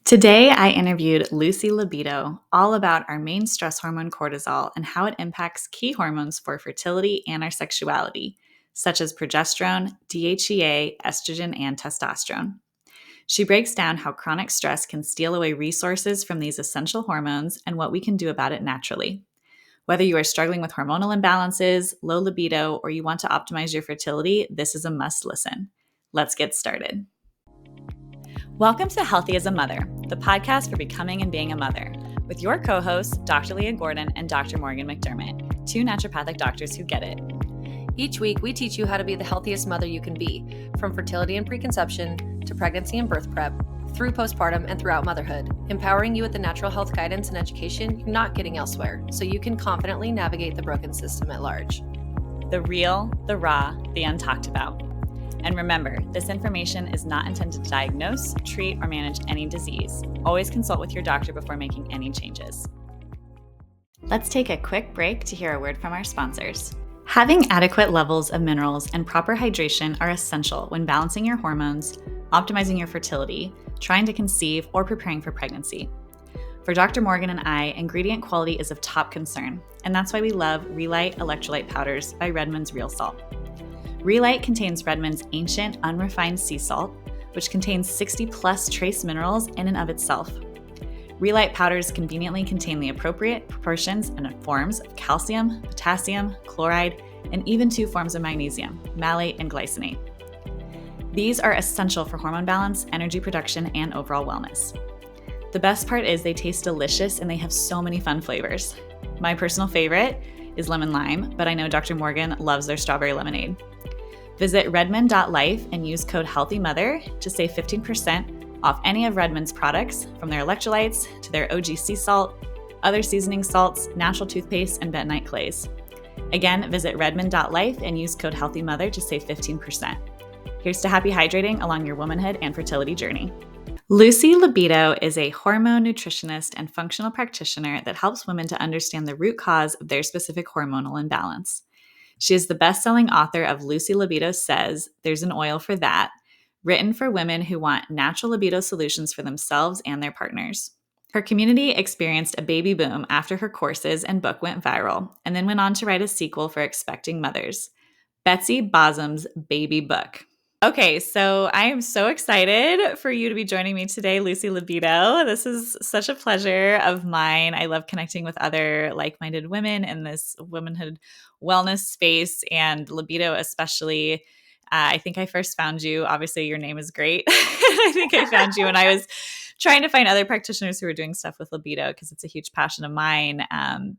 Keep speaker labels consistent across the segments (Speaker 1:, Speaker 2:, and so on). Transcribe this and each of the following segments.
Speaker 1: Today, I interviewed Lucy Libido all about our main stress hormone cortisol and how it impacts key hormones for fertility and our sexuality, such as progesterone, DHEA, estrogen, and testosterone. She breaks down how chronic stress can steal away resources from these essential hormones and what we can do about it naturally. Whether you are struggling with hormonal imbalances, low libido, or you want to optimize your fertility, this is a must listen. Let's get started. Welcome to Healthy as a Mother, the podcast for becoming and being a mother, with your co-hosts, Dr. Leah Gordon and Dr. Morgan McDermott, two naturopathic doctors who get it.
Speaker 2: Each week, we teach you how to be the healthiest mother you can be, from fertility and preconception to pregnancy and birth prep, through postpartum and throughout motherhood, empowering you with the natural health guidance and education you're not getting elsewhere, so you can confidently navigate the broken system at large.
Speaker 1: The real, the raw, the untalked about. And remember, this information is not intended to diagnose, treat, or manage any disease. Always consult with your doctor before making any changes. Let's take a quick break to hear a word from our sponsors. Having adequate levels of minerals and proper hydration are essential when balancing your hormones, optimizing your fertility, trying to conceive, or preparing for pregnancy. For Dr. Morgan and I, ingredient quality is of top concern, and that's why we love Relight Electrolyte Powders by Redmond's Real Salt. Relight contains Redmond's ancient, unrefined sea salt, which contains 60 plus trace minerals in and of itself. Relight powders conveniently contain the appropriate proportions and forms of calcium, potassium, chloride, and even 2 forms of magnesium, malate and glycinate. These are essential for hormone balance, energy production, and overall wellness. The best part is they taste delicious and they have so many fun flavors. My personal favorite is lemon lime, but I know Dr. Morgan loves their strawberry lemonade. Visit redmond.life and use code HEALTHYMOTHER to save 15% off any of Redmond's products, from their electrolytes to their OG sea salt, other seasoning salts, natural toothpaste, and bentonite clays. Again, visit redmond.life and use code HEALTHYMOTHER to save 15%. Here's to happy hydrating along your womanhood and fertility journey. Lucy Libido is a hormone nutritionist and functional practitioner that helps women to understand the root cause of their specific hormonal imbalance. She is the best-selling author of Lucy Libido Says, There's an Oil for That, written for women who want natural libido solutions for themselves and their partners. Her community experienced a baby boom after her courses and book went viral, and then went on to write a sequel for expecting mothers, Betsy Bosom's Baby Book. Okay, so I am so excited for you to be joining me today, Lucy Libido. This is such a pleasure of mine. I love connecting with other like-minded women in this womanhood wellness space, and libido especially. I think I first found you, obviously your name is great. I think I found you when I was trying to find other practitioners who are doing stuff with libido, because it's a huge passion of mine.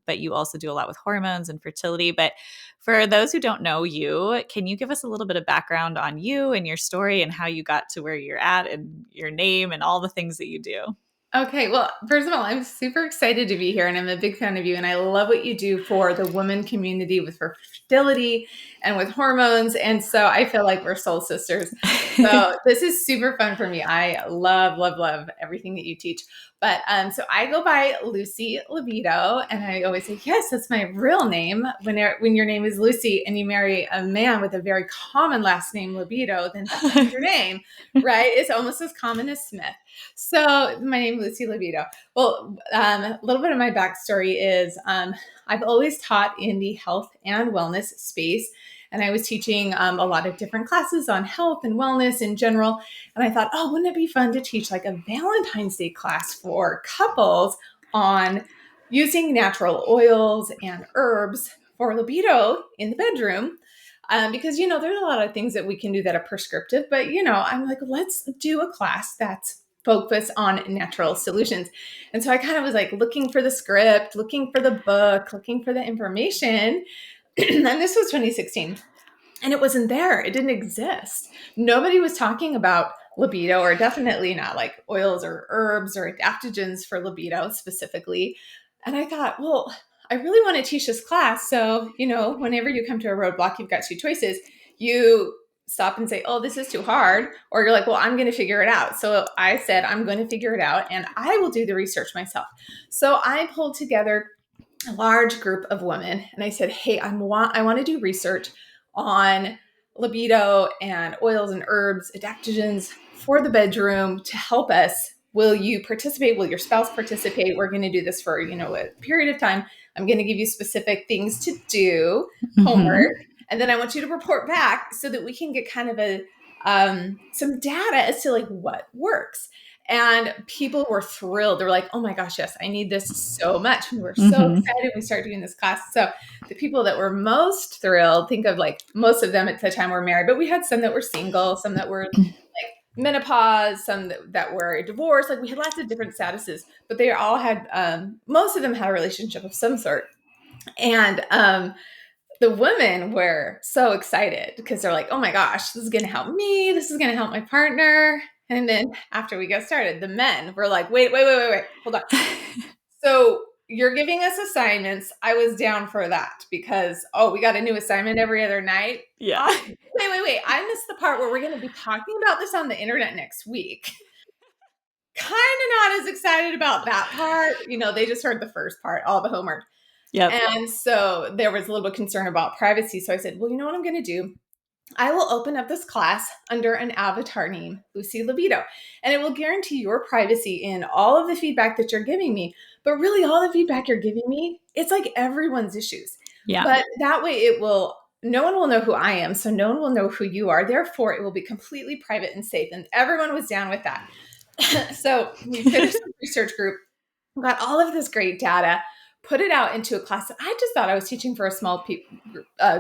Speaker 1: But you also do a lot with hormones and fertility. But for those who don't know you, can you give us a little bit of background on you and your story and how you got to where you're at and your name and all the things that you do?
Speaker 3: Okay, well, first of all, I'm super excited to be here, and I'm a big fan of you, and I love what you do for the women community with fertility and with hormones, and so I feel like we're soul sisters. So this is super fun for me. I love, love, love everything that you teach. But so I go by Lucy Libido, and I always say, yes, that's my real name. When your name is Lucy and you marry a man with a very common last name, Libido, then that's not your name, right? It's almost as common as Smith. So my name is Lucy Libido. Well, a little bit of my backstory is I've always taught in the health and wellness space. And I was teaching a lot of different classes on health and wellness in general. And I thought, oh, wouldn't it be fun to teach like a Valentine's Day class for couples on using natural oils and herbs for libido in the bedroom? Because, there's a lot of things that we can do that are prescriptive. But, I'm like, let's do a class that's focused on natural solutions. And so I kind of was like looking for the script, looking for the book, looking for the information. And this was 2016. And it wasn't there. It didn't exist. Nobody was talking about libido, or definitely not like oils or herbs or adaptogens for libido specifically. And I thought, well, I really want to teach this class. So, whenever you come to a roadblock, you've got 2 choices. You stop and say, oh, this is too hard. Or you're like, well, I'm going to figure it out. So I said, I'm going to figure it out and I will do the research myself. So I pulled together a large group of women and I said, hey, I want to do research on libido and oils and herbs, adaptogens for the bedroom to help us will you participate? Will your spouse participate? We're going to do this for, a period of time. I'm going to give you specific things to do, homework, and then I want you to report back so that we can get kind of some data as to like what works. And people were thrilled. They were like, oh my gosh, yes, I need this so much. We were so excited. We started doing this class. So the people that were most thrilled, think of like most of them at the time were married, but we had some that were single, some that were like menopause, some that were divorced. Like we had lots of different statuses, but they all had, most of them had a relationship of some sort. And the women were so excited because they're like, oh my gosh, this is going to help me. This is going to help my partner. And then after we got started, the men were like, wait, hold on. So you're giving us assignments. I was down for that because, we got a new assignment every other night.
Speaker 1: Yeah.
Speaker 3: Wait. I missed the part where we're going to be talking about this on the internet next week. Kind of not as excited about that part. They just heard the first part, all the homework.
Speaker 1: Yep.
Speaker 3: And so there was a little bit of concern about privacy. So I said, well, you know what I'm going to do? I will open up this class under an avatar name, Lucy Libido, and it will guarantee your privacy in all of the feedback that you're giving me. But really all the feedback you're giving me, it's like everyone's issues.
Speaker 1: Yeah.
Speaker 3: But that way no one will know who I am. So no one will know who you are. Therefore, it will be completely private and safe. And everyone was down with that. So we finished the research group, got all of this great data, put it out into a class that I just thought I was teaching for a small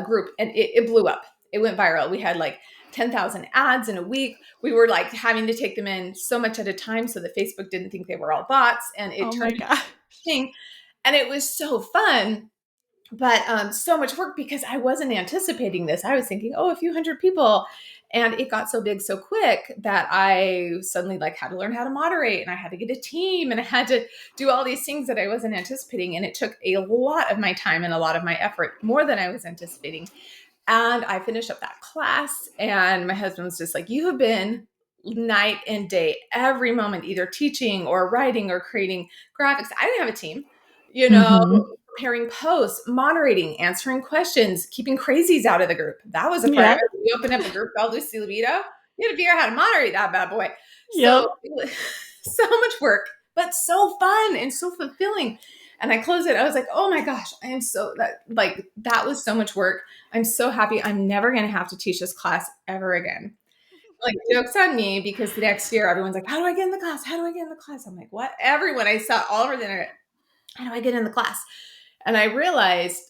Speaker 3: group, and it blew up. It went viral. We had like 10,000 ads in a week. We were like having to take them in so much at a time so that Facebook didn't think they were all bots, and it turned into a thing. And it was so fun, but so much work because I wasn't anticipating this. I was thinking, a few hundred people. And it got so big so quick that I suddenly had to learn how to moderate, and I had to get a team, and I had to do all these things that I wasn't anticipating. And it took a lot of my time and a lot of my effort, more than I was anticipating. And I finished up that class, and my husband was just like, you have been night and day, every moment, either teaching or writing or creating graphics. I didn't have a team, preparing posts, moderating, answering questions, keeping crazies out of the group. That was a part of it. We opened up a group called Lucy Libido. You had to figure out how to moderate that bad boy. So it was so much work, but so fun and so fulfilling. And I closed it. I was like, oh my gosh, I am that was so much work. I'm so happy. I'm never going to have to teach this class ever again. Joke's on me, because the next year everyone's like, how do I get in the class? How do I get in the class? I'm like, what? Everyone I saw all over the internet, how do I get in the class? And I realized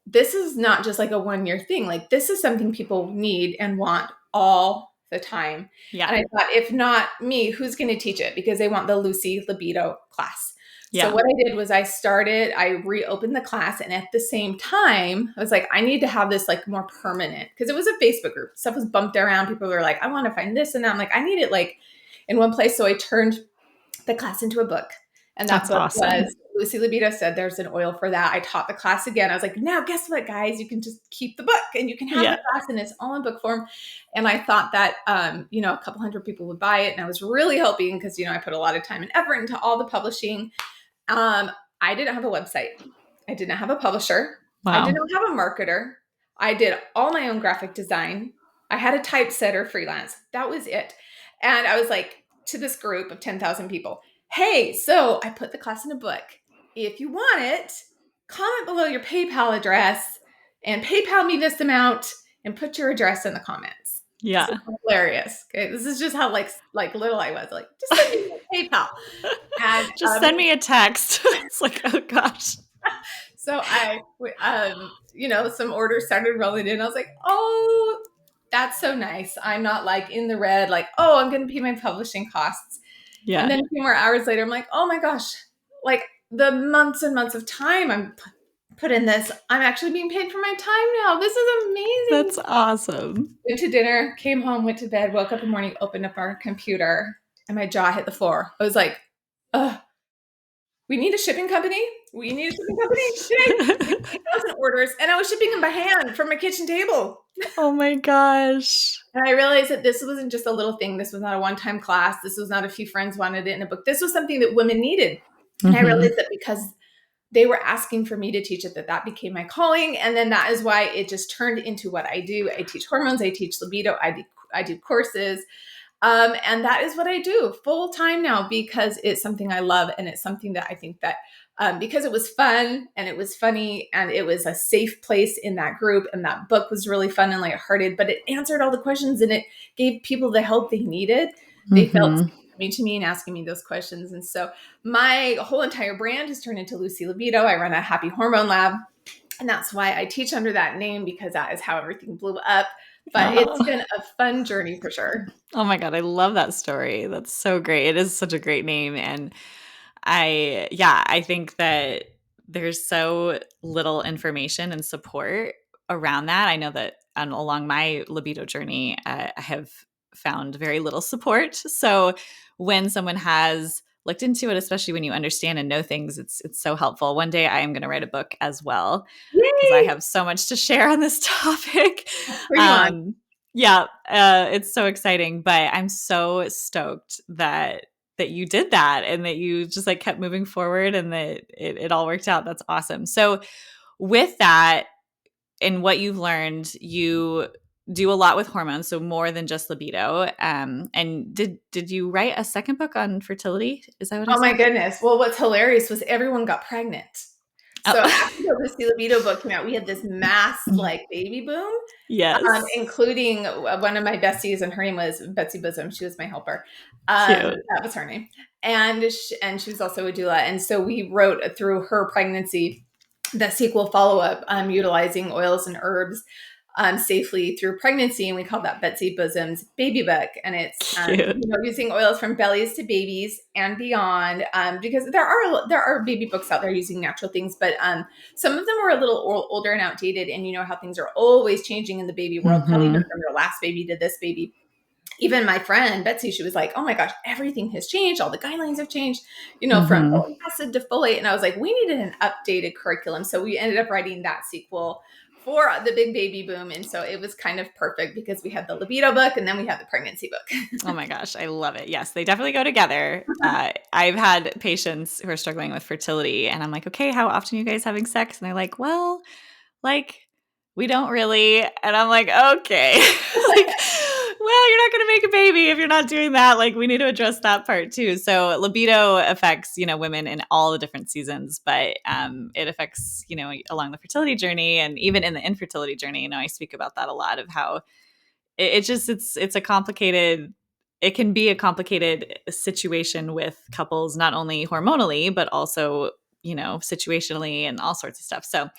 Speaker 3: this is not just like a one-year thing. This is something people need and want all the time.
Speaker 1: Yeah.
Speaker 3: And I thought, if not me, who's going to teach it? Because they want the Lucy Libido class. Yeah. So what I did was I reopened the class, and at the same time, I was like, I need to have this more permanent, because it was a Facebook group. Stuff was bumped around. People were like, I want to find this and that. I'm like, I need it in one place. So I turned the class into a book, and that's what awesome. Was Lucy Libido said, there's an oil for that. I taught the class again. I was like, now guess what, guys, you can just keep the book, and you can have the class, and it's all in book form. And I thought that, a couple hundred people would buy it. And I was really hoping, because, I put a lot of time and effort into all the publishing. I didn't have a website. I did not have a publisher. Wow. I did not have a marketer. I did all my own graphic design. I had a typesetter freelance. That was it. And I was like, to this group of 10,000 people, hey, so I put the class in a book. If you want it, comment below your PayPal address and PayPal me this amount and put your address in the comments.
Speaker 1: Yeah.
Speaker 3: This is hilarious. Okay. This is just how little I was. Just send me a PayPal. And
Speaker 1: just send me a text. It's like, oh gosh.
Speaker 3: So I, some orders started rolling in. I was like, oh, that's so nice. I'm not in the red, I'm going to pay my publishing costs. Yeah. And then a few more hours later, I'm like, oh my gosh, the months and months of time I'm put in this, I'm actually being paid for my time now. This is amazing.
Speaker 1: That's awesome.
Speaker 3: Went to dinner, came home, went to bed, woke up in the morning, opened up our computer, and my jaw hit the floor. I was like, we need a shipping company. We need a shipping company. 8,000 orders. And I was shipping them by hand from my kitchen table.
Speaker 1: Oh my gosh.
Speaker 3: And I realized that this wasn't just a little thing. This was not a one-time class. This was not a few friends wanted it in a book. This was something that women needed. Mm-hmm. And I realized that because they were asking for me to teach it, that became my calling. And then that is why it just turned into what I do. I teach hormones. I teach libido. I do courses. And that is what I do full time now because it's something I love. And it's something that I think that because it was fun and it was funny and it was a safe place in that group. And that book was really fun and lighthearted, but it answered all the questions and it gave people the help they needed. They felt coming to me and asking me those questions. And so my whole entire brand has turned into Lucy Libido. I run a happy hormone lab. And that's why I teach under that name, because that is how everything blew up. But it's been a fun journey for sure.
Speaker 1: Oh my God, I love that story. That's so great. It is such a great name. And I think that there's so little information and support around that. I know that along my libido journey, I have found very little support. So when someone has looked into it, especially when you understand and know things, it's so helpful. One day I am going to write a book as well because I have so much to share on this topic. It's so exciting, but I'm so stoked that you did that and that you just like kept moving forward and that it all worked out. That's awesome. So with that and what you've learned, you do a lot with hormones, so more than just libido. And did you write a second book on fertility? Is that what I said?
Speaker 3: Oh my goodness. Well, what's hilarious was everyone got pregnant. So after the Lucy Libido book came out, we had this mass like baby boom.
Speaker 1: Yes.
Speaker 3: Including one of my besties, and her name was Betsy Bosom. She was my helper. That was her name. And she was also a doula. And so we wrote through her pregnancy the sequel follow-up, utilizing oils and herbs safely through pregnancy, and we call that Betsy Bosom's baby book. And it's using oils from bellies to babies and beyond, because there are baby books out there using natural things, but some of them are a little older and outdated. And you know how things are always changing in the baby world, probably even from your last baby to this baby. Even my friend Betsy, she was like, "Oh my gosh, everything has changed. All the guidelines have changed, from folic acid to folate." And I was like, we needed an updated curriculum. So we ended up writing that sequel for the big baby boom. And so it was kind of perfect because we had the libido book and then we had the pregnancy book.
Speaker 1: Oh my gosh, I love it. Yes, they definitely go together. I've had patients who are struggling with fertility and I'm like, okay, how often are you guys having sex? And they're like, well, like we don't really. And I'm like, okay. Well, you're not going to make a baby if you're not doing that. Like we need to address that part too. So libido affects, women in all the different seasons, but it affects, along the fertility journey and even in the infertility journey. I speak about that a lot of how it's a complicated, it can be a complicated situation with couples, not only hormonally, but also, situationally and all sorts of stuff. So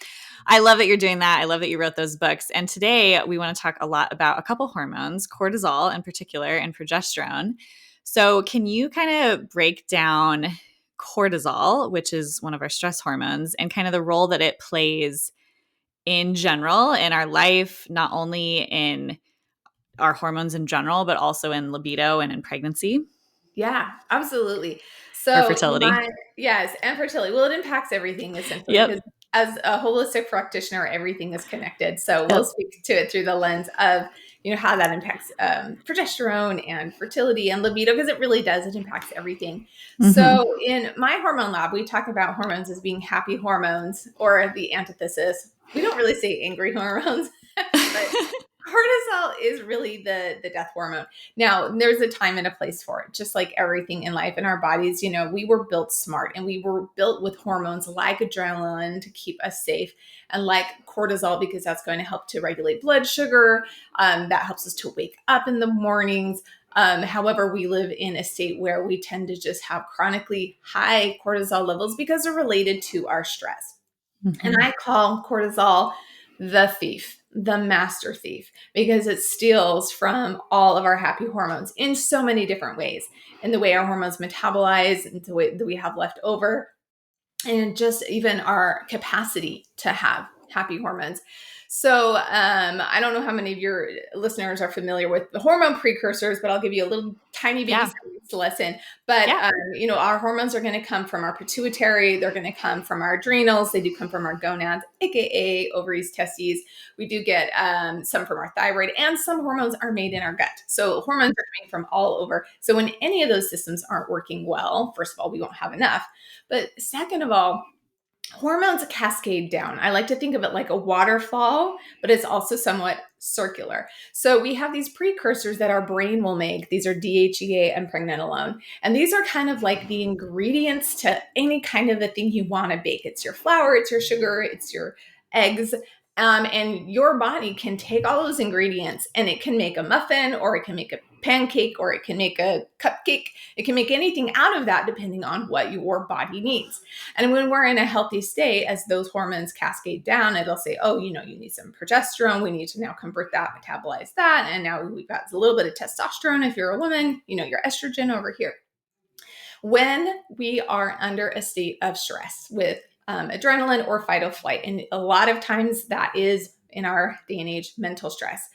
Speaker 1: I love that you're doing that. I love that you wrote those books. And today we want to talk a lot about a couple hormones, cortisol in particular, and progesterone. So can you kind of break down cortisol, which is one of our stress hormones, and kind of the role that it plays in general in our life, not only in our hormones in general, but also in libido and in pregnancy?
Speaker 3: Yeah, absolutely. So
Speaker 1: Or fertility.
Speaker 3: Yes, and fertility. Well, it impacts everything essentially because as a holistic practitioner, everything is connected. So we'll speak to it through the lens of, how that impacts progesterone and fertility and libido, because it really does. It impacts everything. So in my hormone lab, we talk about hormones as being happy hormones, or the antithesis. We don't really say angry hormones, but cortisol is really the death hormone. Now, there's a time and a place for it, just like everything in life in our bodies. We were built smart and we were built with hormones like adrenaline to keep us safe, and like cortisol, because that's going to help to regulate blood sugar. That helps us to wake up in the mornings. However, we live in a state where we tend to just have chronically high cortisol levels because they're related to our stress. And I call cortisol the thief, the master thief, because it steals from all of our happy hormones in so many different ways, in the way our hormones metabolize, and the way that we have left over, and just even our capacity to have happy hormones. So I don't know how many of your listeners are familiar with the hormone precursors, but I'll give you a little tiny baby science lesson. But, our hormones are going to come from our pituitary. They're going to come from our adrenals. They do come from our gonads, AKA ovaries, testes. We do get some from our thyroid, and some hormones are made in our gut. So hormones are coming from all over. So when any of those systems aren't working well, first of all, we won't have enough. But second of all, hormones cascade down. I like to think of it like a waterfall, but it's also somewhat circular. So we have these precursors that our brain will make. These are DHEA and pregnenolone. And these are kind of like the ingredients to any kind of a thing you want to bake. It's your flour, it's your sugar, it's your eggs. And your body can take all those ingredients and it can make a muffin, or it can make a pancake, or it can make a cupcake. It can make anything out of that depending on what your body needs. And when we're in a healthy state, as those hormones cascade down, it'll say, oh, you need some progesterone. We need to now convert that, metabolize that. And now we've got a little bit of testosterone. If you're a woman, your estrogen over here. When we are under a state of stress with adrenaline or fight or flight, and a lot of times that is, in our day and age, mental stress.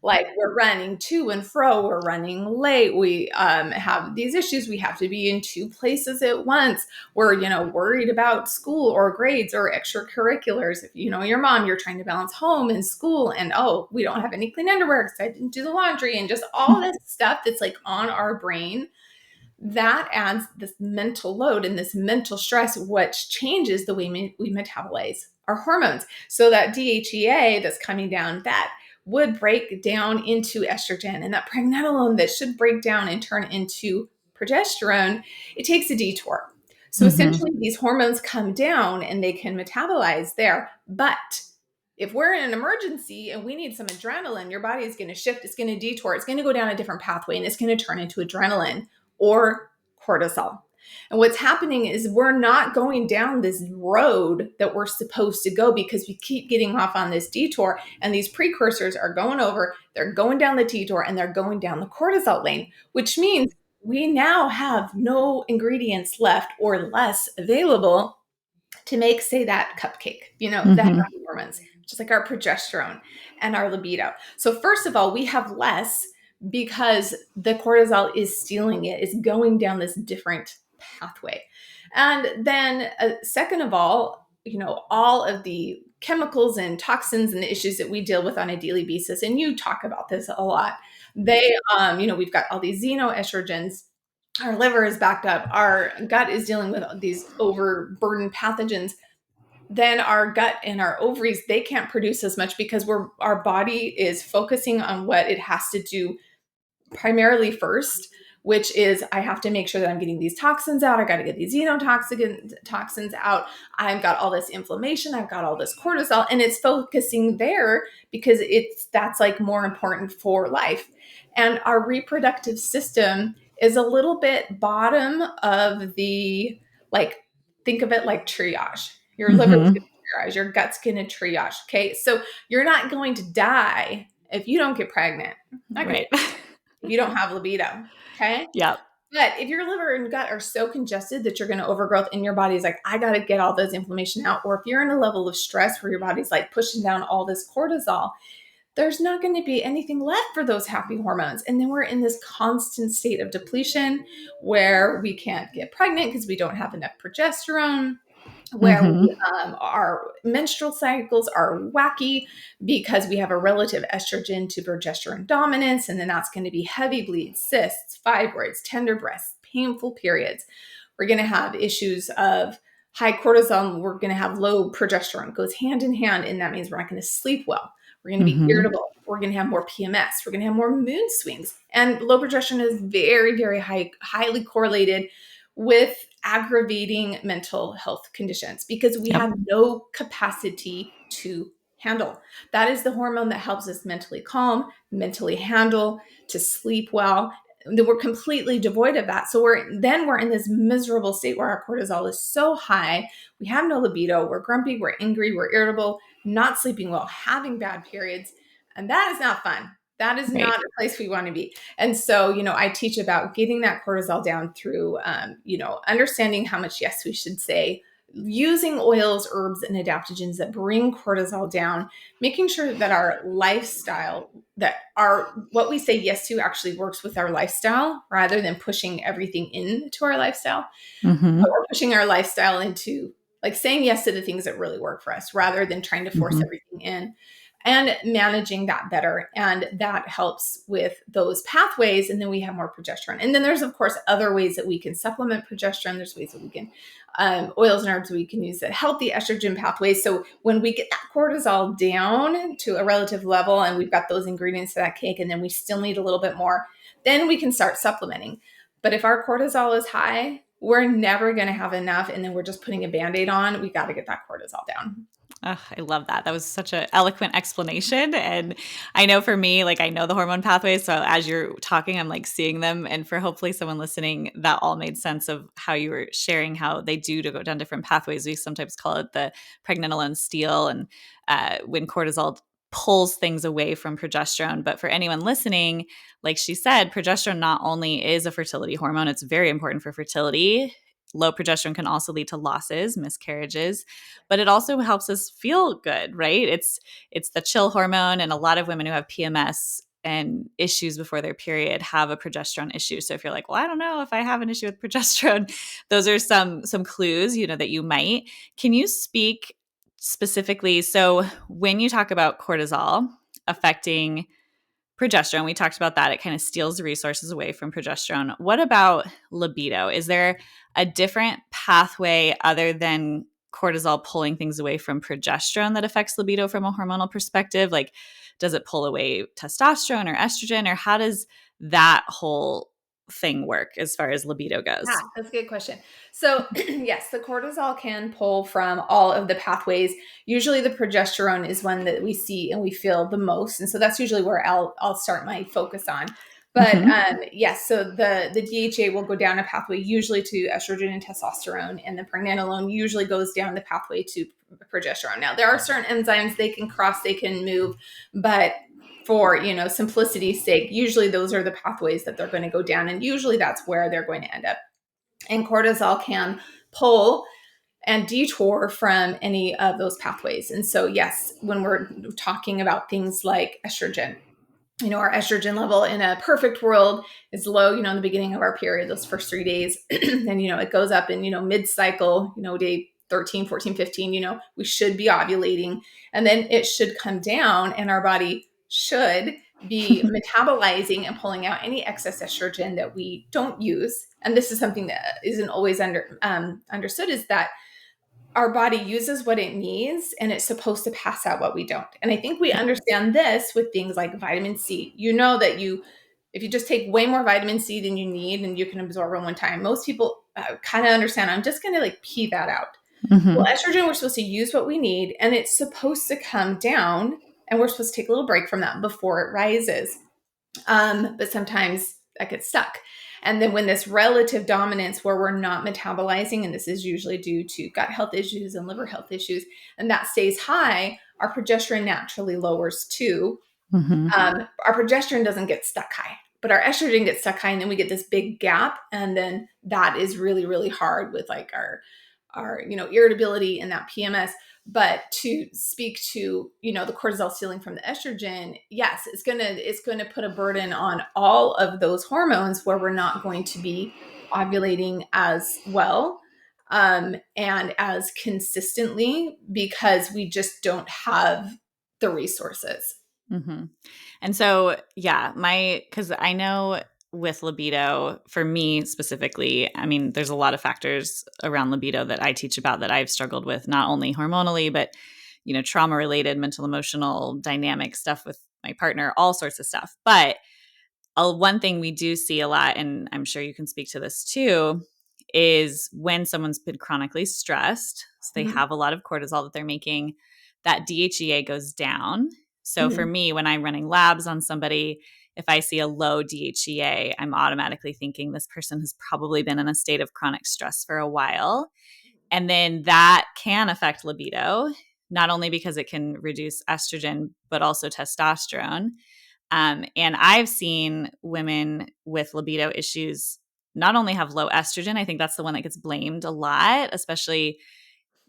Speaker 3: Like we're running to and fro, we're running late, we have these issues, we have to be in two places at once, we're worried about school or grades or extracurriculars. If your mom, you're trying to balance home and school, and we don't have any clean underwear because I didn't do the laundry, and just all this stuff that's like on our brain. That adds this mental load and this mental stress, which changes the way we metabolize our hormones. So that DHEA that's coming down, that would break down into estrogen, and that pregnenolone that should break down and turn into progesterone, it takes a detour. So essentially these hormones come down and they can metabolize there. But if we're in an emergency and we need some adrenaline, your body is going to shift, it's going to detour, it's going to go down a different pathway, and it's going to turn into adrenaline or cortisol. And what's happening is we're not going down this road that we're supposed to go because we keep getting off on this detour, and these precursors are going over, they're going down the detour, and they're going down the cortisol lane, which means we now have no ingredients left or less available to make, say, that cupcake, the happy hormones, just like our progesterone and our libido. So first of all, we have less because the cortisol is stealing it, is going down this different pathway. And then second of all, all of the chemicals and toxins and the issues that we deal with on a daily basis, and you talk about this a lot, they, we've got all these xenoestrogens. Our liver is backed up. Our gut is dealing with these overburdened pathogens. Then our gut and our ovaries, they can't produce as much because our body is focusing on what it has to do primarily first, which is I have to make sure that I'm getting these toxins out. I got to get these toxins out. I've got all this inflammation. I've got all this cortisol, and it's focusing there because that's like more important for life. And our reproductive system is a little bit bottom of the, think of it like triage. Your liver's going to triage, your gut's going to triage. Okay. So you're not going to die if you don't get pregnant.
Speaker 1: Right.
Speaker 3: If you don't have libido. Okay.
Speaker 1: Yeah.
Speaker 3: But if your liver and gut are so congested that you're going to overgrowth, and your body's like, I got to get all those inflammation out. Or if you're in a level of stress where your body's like pushing down all this cortisol, there's not going to be anything left for those happy hormones. And then we're in this constant state of depletion where we can't get pregnant because we don't have enough progesterone, where our menstrual cycles are wacky because we have a relative estrogen to progesterone dominance. And then that's going to be heavy bleeds, cysts, fibroids, tender breasts, painful periods. We're going to have issues of high cortisol. We're going to have low progesterone. It goes hand in hand. And that means we're not going to sleep well. We're going to be irritable. We're going to have more PMS. We're going to have more mood swings. And low progesterone is very, very highly correlated with aggravating mental health conditions because we have no capacity to handle. That is the hormone that helps us mentally calm, mentally handle, to sleep well. We're completely devoid of that. So we're in this miserable state where our cortisol is so high. We have no libido. We're grumpy. We're angry. We're irritable, not sleeping well, having bad periods. And that is not fun. That is not a place we want to be. And so, I teach about getting that cortisol down through, understanding how much yes we should say, using oils, herbs, and adaptogens that bring cortisol down, making sure that our lifestyle, what we say yes to actually works with our lifestyle rather than pushing everything into our lifestyle. Or pushing our lifestyle into saying yes to the things that really work for us rather than trying to force everything in. and managing that better. And that helps with those pathways. And then we have more progesterone. And then there's, of course, other ways that we can supplement progesterone. There's ways that we can, oils and herbs we can use that help the estrogen pathways. So when we get that cortisol down to a relative level and we've got those ingredients to that cake, and then we still need a little bit more, then we can start supplementing. But if our cortisol is high, we're never going to have enough. And then we're just putting a Band-Aid on. We got to get that cortisol down.
Speaker 1: Oh, I love that. That was such an eloquent explanation. And I know for me, like I know the hormone pathways. So as you're talking, I'm like seeing them. And for hopefully someone listening, that all made sense of how you were sharing how they do to go down different pathways. We sometimes call it the pregnenolone steal. And when cortisol pulls things away from progesterone. But for anyone listening, like she said, progesterone not only is a fertility hormone, it's very important for fertility. Low progesterone can also lead to losses, miscarriages, but it also helps us feel good, right? It's the chill hormone, and a lot of women who have PMS and issues before their period have a progesterone issue. So if you're like, well, I don't know if I have an issue with progesterone, those are some clues, that you might. Can you speak specifically? So when you talk about cortisol affecting progesterone, we talked about that. It kind of steals the resources away from progesterone. What about libido? Is there a different pathway other than cortisol pulling things away from progesterone that affects libido from a hormonal perspective? Like, does it pull away testosterone or estrogen, or how does that whole thing work as far as libido goes?
Speaker 3: Yeah, that's a good question. So yes, the cortisol can pull from all of the pathways. Usually the progesterone is one that we see and we feel the most. And so that's usually where I'll start my focus on. But yes, so the DHEA will go down a pathway usually to estrogen and testosterone, and the pregnenolone usually goes down the pathway to progesterone. Now there are certain enzymes they can cross, they can move, but for simplicity's sake, usually those are the pathways that they're going to go down, and usually that's where they're going to end up. And cortisol can pull and detour from any of those pathways. And so yes, when we're talking about things like estrogen, our estrogen level in a perfect world is low, in the beginning of our period, those first 3 days. And, it goes up in, mid-cycle, day 13, 14, 15, we should be ovulating. And then it should come down, and our body should be metabolizing and pulling out any excess estrogen that we don't use. And this is something that isn't always understood, is that our body uses what it needs, and it's supposed to pass out what we don't. And I think we understand this with things like vitamin C. That if you just take way more vitamin C than you need and you can absorb it one time, most people kind of understand, I'm just going to pee that out. Well, estrogen, we're supposed to use what we need, and it's supposed to come down, and we're supposed to take a little break from that before it rises. But sometimes that gets stuck. And then when this relative dominance where we're not metabolizing, and this is usually due to gut health issues and liver health issues, and that stays high, our progesterone naturally lowers too. Our progesterone doesn't get stuck high, but our estrogen gets stuck high, and then we get this big gap. And then that is really, really hard with our irritability and that PMS. But to speak to, the cortisol stealing from the estrogen, yes, it's going to put a burden on all of those hormones where we're not going to be ovulating as well and as consistently, because we just don't have the resources.
Speaker 1: And so, yeah, because I know with libido, for me specifically, I mean, there's a lot of factors around libido that I teach about that I've struggled with, not only hormonally, but, trauma related, mental, emotional, dynamic stuff with my partner, all sorts of stuff. But one thing we do see a lot, and I'm sure you can speak to this too, is when someone's been chronically stressed, so they have a lot of cortisol that they're making, that DHEA goes down. So for me, when I'm running labs on somebody, if I see a low DHEA, I'm automatically thinking this person has probably been in a state of chronic stress for a while. And then that can affect libido, not only because it can reduce estrogen, but also testosterone. And I've seen women with libido issues not only have low estrogen, I think that's the one that gets blamed a lot, especially,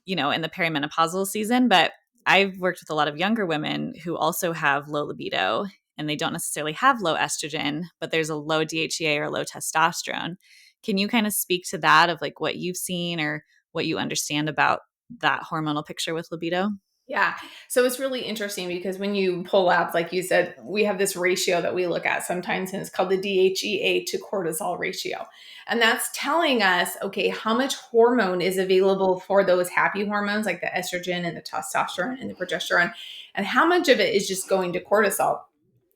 Speaker 1: in the perimenopausal season, but I've worked with a lot of younger women who also have low libido, and they don't necessarily have low estrogen, but there's a low DHEA or low testosterone. Can you kind of speak to that, of like what you've seen or what you understand about that hormonal picture with libido?
Speaker 3: Yeah. So it's really interesting because when you pull labs, like you said, we have this ratio that we look at sometimes, and it's called the DHEA to cortisol ratio. And that's telling us, okay, how much hormone is available for those happy hormones like the estrogen and the testosterone and the progesterone, and how much of it is just going to cortisol.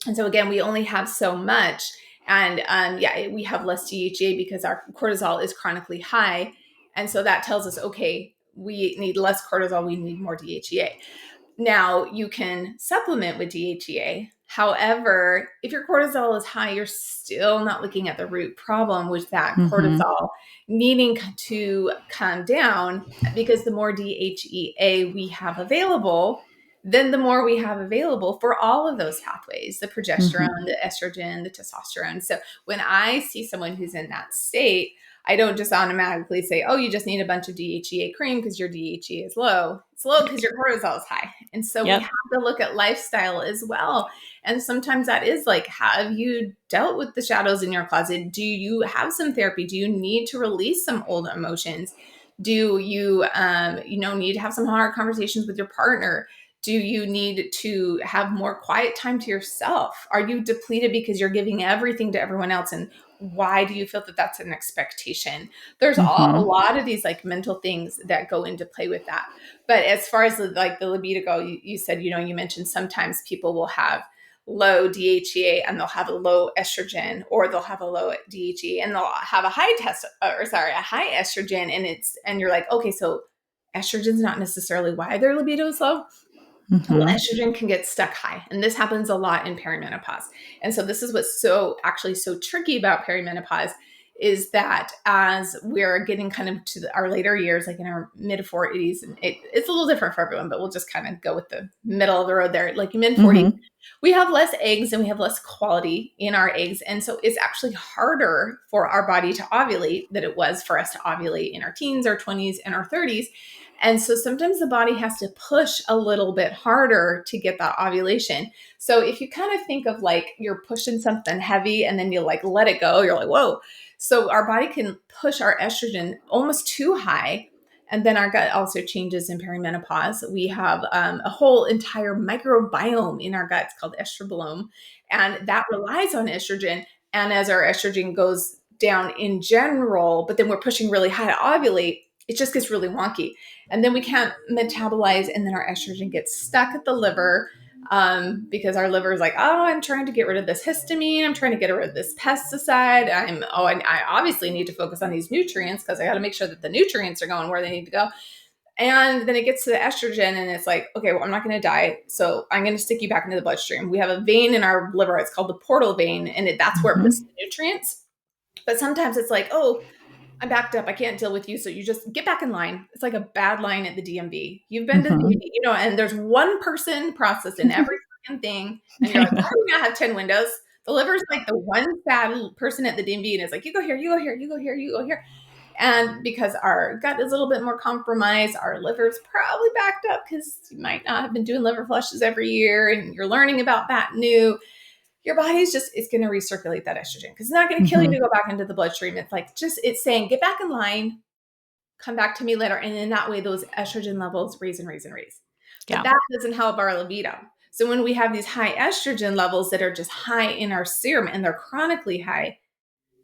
Speaker 3: And so again, we only have so much. And yeah, we have less DHEA because our cortisol is chronically high. And so that tells us, okay, we need less cortisol, we need more DHEA. Now, you can supplement with DHEA. However, if your cortisol is high, you're still not looking at the root problem with that cortisol needing to come down, because the more DHEA we have available, then the more we have available for all of those pathways, the progesterone, the estrogen, the testosterone. So when I see someone who's in that state, I don't just automatically say, oh, you just need a bunch of DHEA cream because your DHEA is low. It's low because your cortisol is high. And so we have to look at lifestyle as well. And sometimes that is like, have you dealt with the shadows in your closet? Do you have some therapy? Do you need to release some old emotions? Do you, need to have some hard conversations with your partner? Do you need to have more quiet time to yourself? Are you depleted because you're giving everything to everyone else? And why do you feel that that's an expectation? There's a lot of these like mental things that go into play with that. But as far as like the libido go, you said, you mentioned sometimes people will have low DHEA and they'll have a low estrogen, or they'll have a low DHEA and they'll have a high a high estrogen. And you're like, okay, so estrogen's not necessarily why their libido is low. Well, estrogen can get stuck high, and this happens a lot in perimenopause. And so this is what's so tricky about perimenopause, is that as we're getting kind of to our later years, like in our mid 40s, and it's a little different for everyone, but we'll just kind of go with the middle of the road there. Like mid 40s, we have less eggs and we have less quality in our eggs. And so it's actually harder for our body to ovulate than it was for us to ovulate in our teens, our 20s, and our 30s. And so sometimes the body has to push a little bit harder to get that ovulation. So if you kind of think of like you're pushing something heavy and then you like let it go, you're like, whoa. So our body can push our estrogen almost too high. And then our gut also changes in perimenopause. We have a whole entire microbiome in our guts called estrobolome, and that relies on estrogen. And as our estrogen goes down in general, but then we're pushing really high to ovulate, it just gets really wonky. And then we can't metabolize, and then our estrogen gets stuck at the liver, because our liver is like, oh, I'm trying to get rid of this histamine. I'm trying to get rid of this pesticide. And I obviously need to focus on these nutrients because I got to make sure that the nutrients are going where they need to go. And then it gets to the estrogen and it's like, okay, well, I'm not going to die. So I'm going to stick you back into the bloodstream. We have a vein in our liver. It's called the portal vein. And that's where it puts the nutrients. But sometimes it's like, oh, I'm backed up. I can't deal with you. So you just get back in line. It's like a bad line at the DMV. You've been to the DMV, and there's one person processing every freaking thing. And you're like, why do we not have 10 windows? The liver's like the one bad person at the DMV. And it's like, you go here, you go here, you go here, you go here. And because our gut is a little bit more compromised, our liver's probably backed up because you might not have been doing liver flushes every year and you're learning about that new. Your body's it's going to recirculate that estrogen because it's not going to kill you to go back into the bloodstream. It's like, it's saying, get back in line, come back to me later. And in that way, those estrogen levels raise and raise and raise. But that doesn't help our libido. So when we have these high estrogen levels that are just high in our serum and they're chronically high,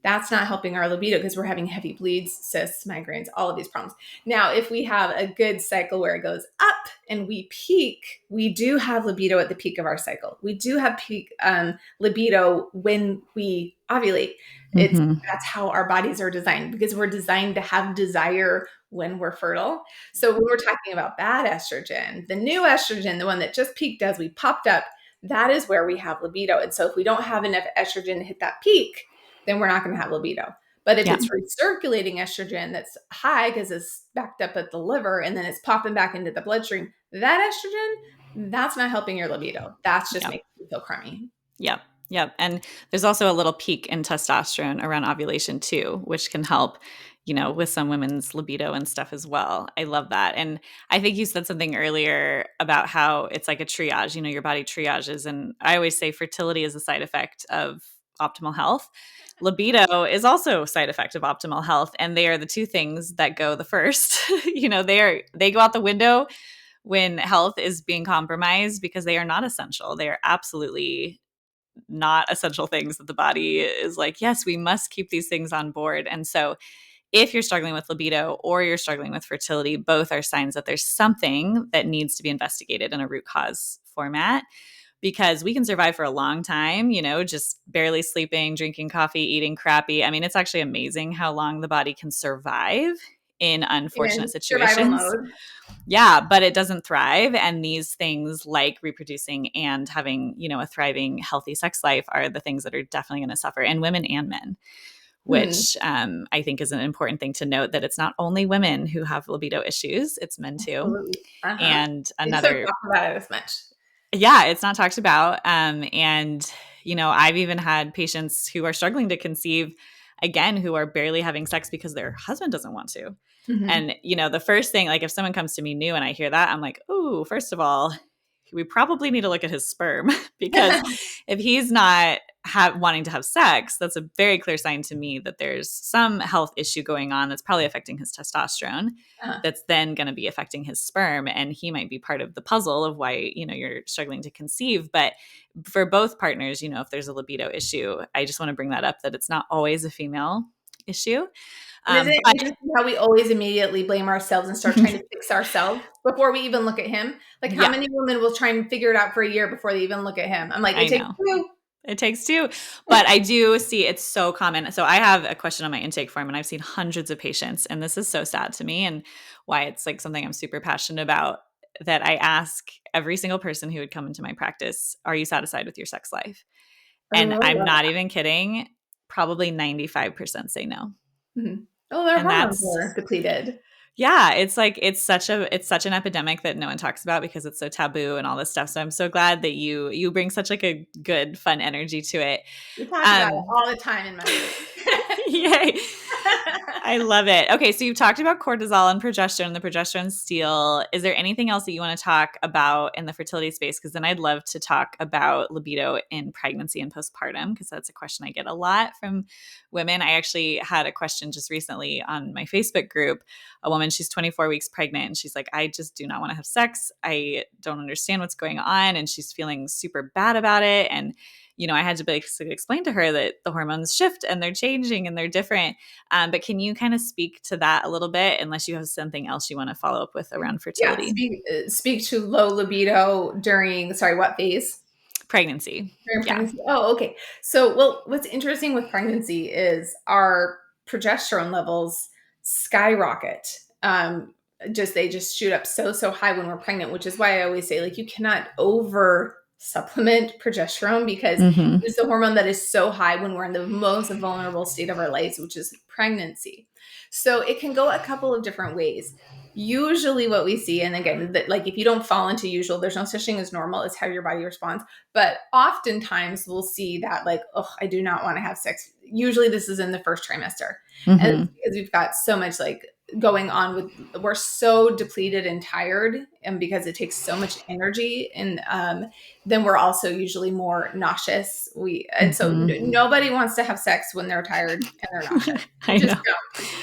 Speaker 3: that's not helping our libido because we're having heavy bleeds, cysts, migraines, all of these problems. Now, if we have a good cycle where it goes up and we peak, we do have libido at the peak of our cycle. We do have peak libido when we ovulate. That's how our bodies are designed, because we're designed to have desire when we're fertile. So when we're talking about bad estrogen, the new estrogen, the one that just peaked as we popped up, that is where we have libido. And so if we don't have enough estrogen to hit that peak, then we're not going to have libido. But if it's recirculating estrogen that's high because it's backed up at the liver and then it's popping back into the bloodstream, that estrogen, that's not helping your libido. That's just making you feel crummy.
Speaker 1: Yep. And there's also a little peak in testosterone around ovulation too, which can help, with some women's libido and stuff as well. I love that. And I think you said something earlier about how it's like a triage, your body triages. And I always say fertility is a side effect of optimal health. Libido is also a side effect of optimal health. And they are the two things that go the first. They go out the window when health is being compromised, because they are not essential. They are absolutely not essential things that the body is like, yes, we must keep these things on board. And so if you're struggling with libido or you're struggling with fertility, both are signs that there's something that needs to be investigated in a root cause format, because we can survive for a long time, just barely sleeping, drinking coffee, eating crappy. I mean, it's actually amazing how long the body can survive in unfortunate
Speaker 3: survival
Speaker 1: situations.
Speaker 3: mode.
Speaker 1: Yeah, but it doesn't thrive. And these things like reproducing and having, a thriving, healthy sex life are the things that are definitely going to suffer, in women and men, which I think is an important thing to note, that it's not only women who have libido issues, it's men too.
Speaker 3: Absolutely.
Speaker 1: And
Speaker 3: They don't talk about it as much.
Speaker 1: Yeah, it's not talked about. I've even had patients who are struggling to conceive, again, who are barely having sex because their husband doesn't want to.
Speaker 3: Mm-hmm.
Speaker 1: And, the first thing, like if someone comes to me new and I hear that, I'm like, oh, first of all, we probably need to look at his sperm, because if he's not wanting to have sex, that's a very clear sign to me that there's some health issue going on that's probably affecting his testosterone, that's then going to be affecting his sperm. And he might be part of the puzzle of why, you're struggling to conceive. But for both partners, if there's a libido issue, I just want to bring that up, that it's not always a female issue.
Speaker 3: Isn't it interesting how we always immediately blame ourselves and start trying to fix ourselves before we even look at him? Like, how many women will try and figure it out for a year before they even look at him? I'm like, it takes two.
Speaker 1: It takes two. But I do see it's so common. So I have a question on my intake form, and I've seen hundreds of patients, and this is so sad to me, and why it's like something I'm super passionate about, that I ask every single person who would come into my practice, are you satisfied with your sex life? And I'm not even kidding. Probably 95% say no.
Speaker 3: Mm-hmm. Oh, their hormones are depleted.
Speaker 1: Yeah, it's like it's such an epidemic that no one talks about because it's so taboo and all this stuff. So I'm so glad that you bring such like a good, fun energy to it.
Speaker 3: We talk about it all the time in my group.
Speaker 1: Yay. I love it. Okay, so you've talked about cortisol and progesterone, the progesterone steal. Is there anything else that you want to talk about in the fertility space? Because then I'd love to talk about libido in pregnancy and postpartum, because that's a question I get a lot from women. I actually had a question just recently on my Facebook group. A woman, she's 24 weeks pregnant, and she's like, I just do not want to have sex. I don't understand what's going on. And she's feeling super bad about it. And I had to basically explain to her that the hormones shift and they're changing and they're different. But can you kind of speak to that a little bit, unless you have something else you want to follow up with around fertility?
Speaker 3: Yeah, speak to low libido during, what phase?
Speaker 1: Pregnancy.
Speaker 3: During pregnancy. Yeah. Oh, okay. So, what's interesting with pregnancy is our progesterone levels skyrocket. They just shoot up so high when we're pregnant, which is why I always say, like, you cannot over supplement progesterone, because it's the hormone that is so high when we're in the most vulnerable state of our lives, which is pregnancy. So it can go a couple of different ways. Usually what we see, and again, like if you don't fall into usual, there's no such thing as normal, it's how your body responds. But oftentimes we'll see that like, oh, I do not want to have sex. Usually this is in the first trimester. And because we've got so much like going on we're so depleted and tired, and because it takes so much energy, and then we're also usually more nauseous. So nobody wants to have sex when they're tired and they're nauseous.
Speaker 1: I know.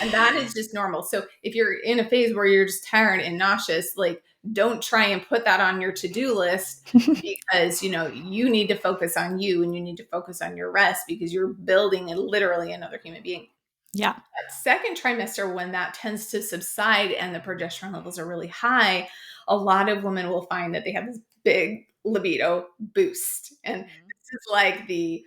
Speaker 3: And that is just normal. So if you're in a phase where you're just tired and nauseous, like, don't try and put that on your to-do list, because you need to focus on you, and you need to focus on your rest, because you're building literally another human being.
Speaker 1: Yeah.
Speaker 3: That second trimester, when that tends to subside and the progesterone levels are really high, a lot of women will find that they have this big libido boost. And this is like the